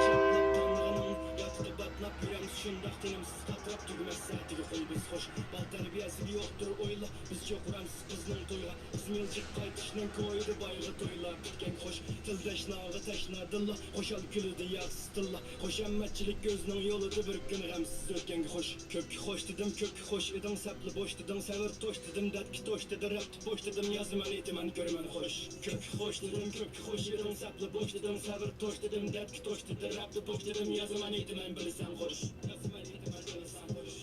Çaplap tanrının yatıda batnap yüremiz şundak tenimsiz katrap tügümez sertigi koy biz hoş Bal terbiyesi yoktur oyla biz çok ramsız kızının toyla İzmircik kaytışının koydu bayğı toyla bitken hoş Tıldeş nağı teşna dılla hoşal külüdü yağsız dılla Hoş emmetçilik gözünün yoludu bir gün gamsiz ötken hoş Kök hoş dedim kök hoş edin saplı boş dedim Sever toş dedim detki toş dedi rap boş dedim Yazman etimen görmen hoş Kök hoş dedim kök hoş edin saplı boş dedim Sever toş dedim detki toş dedi rap boş dedim Yazman etimen bilsem hoş Yazman etimen bilsem hoş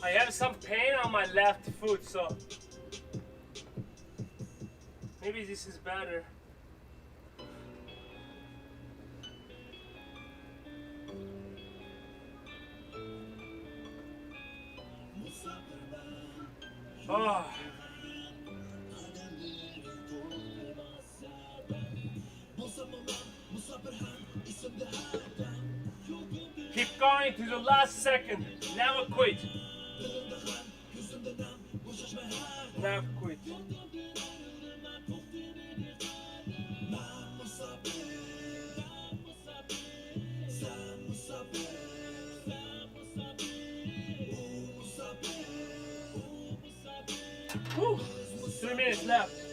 I have some pain on my left foot, so maybe this is better. Oh. Keep going to the last second. Never quit. Never quit. Whew. 3 minutes left.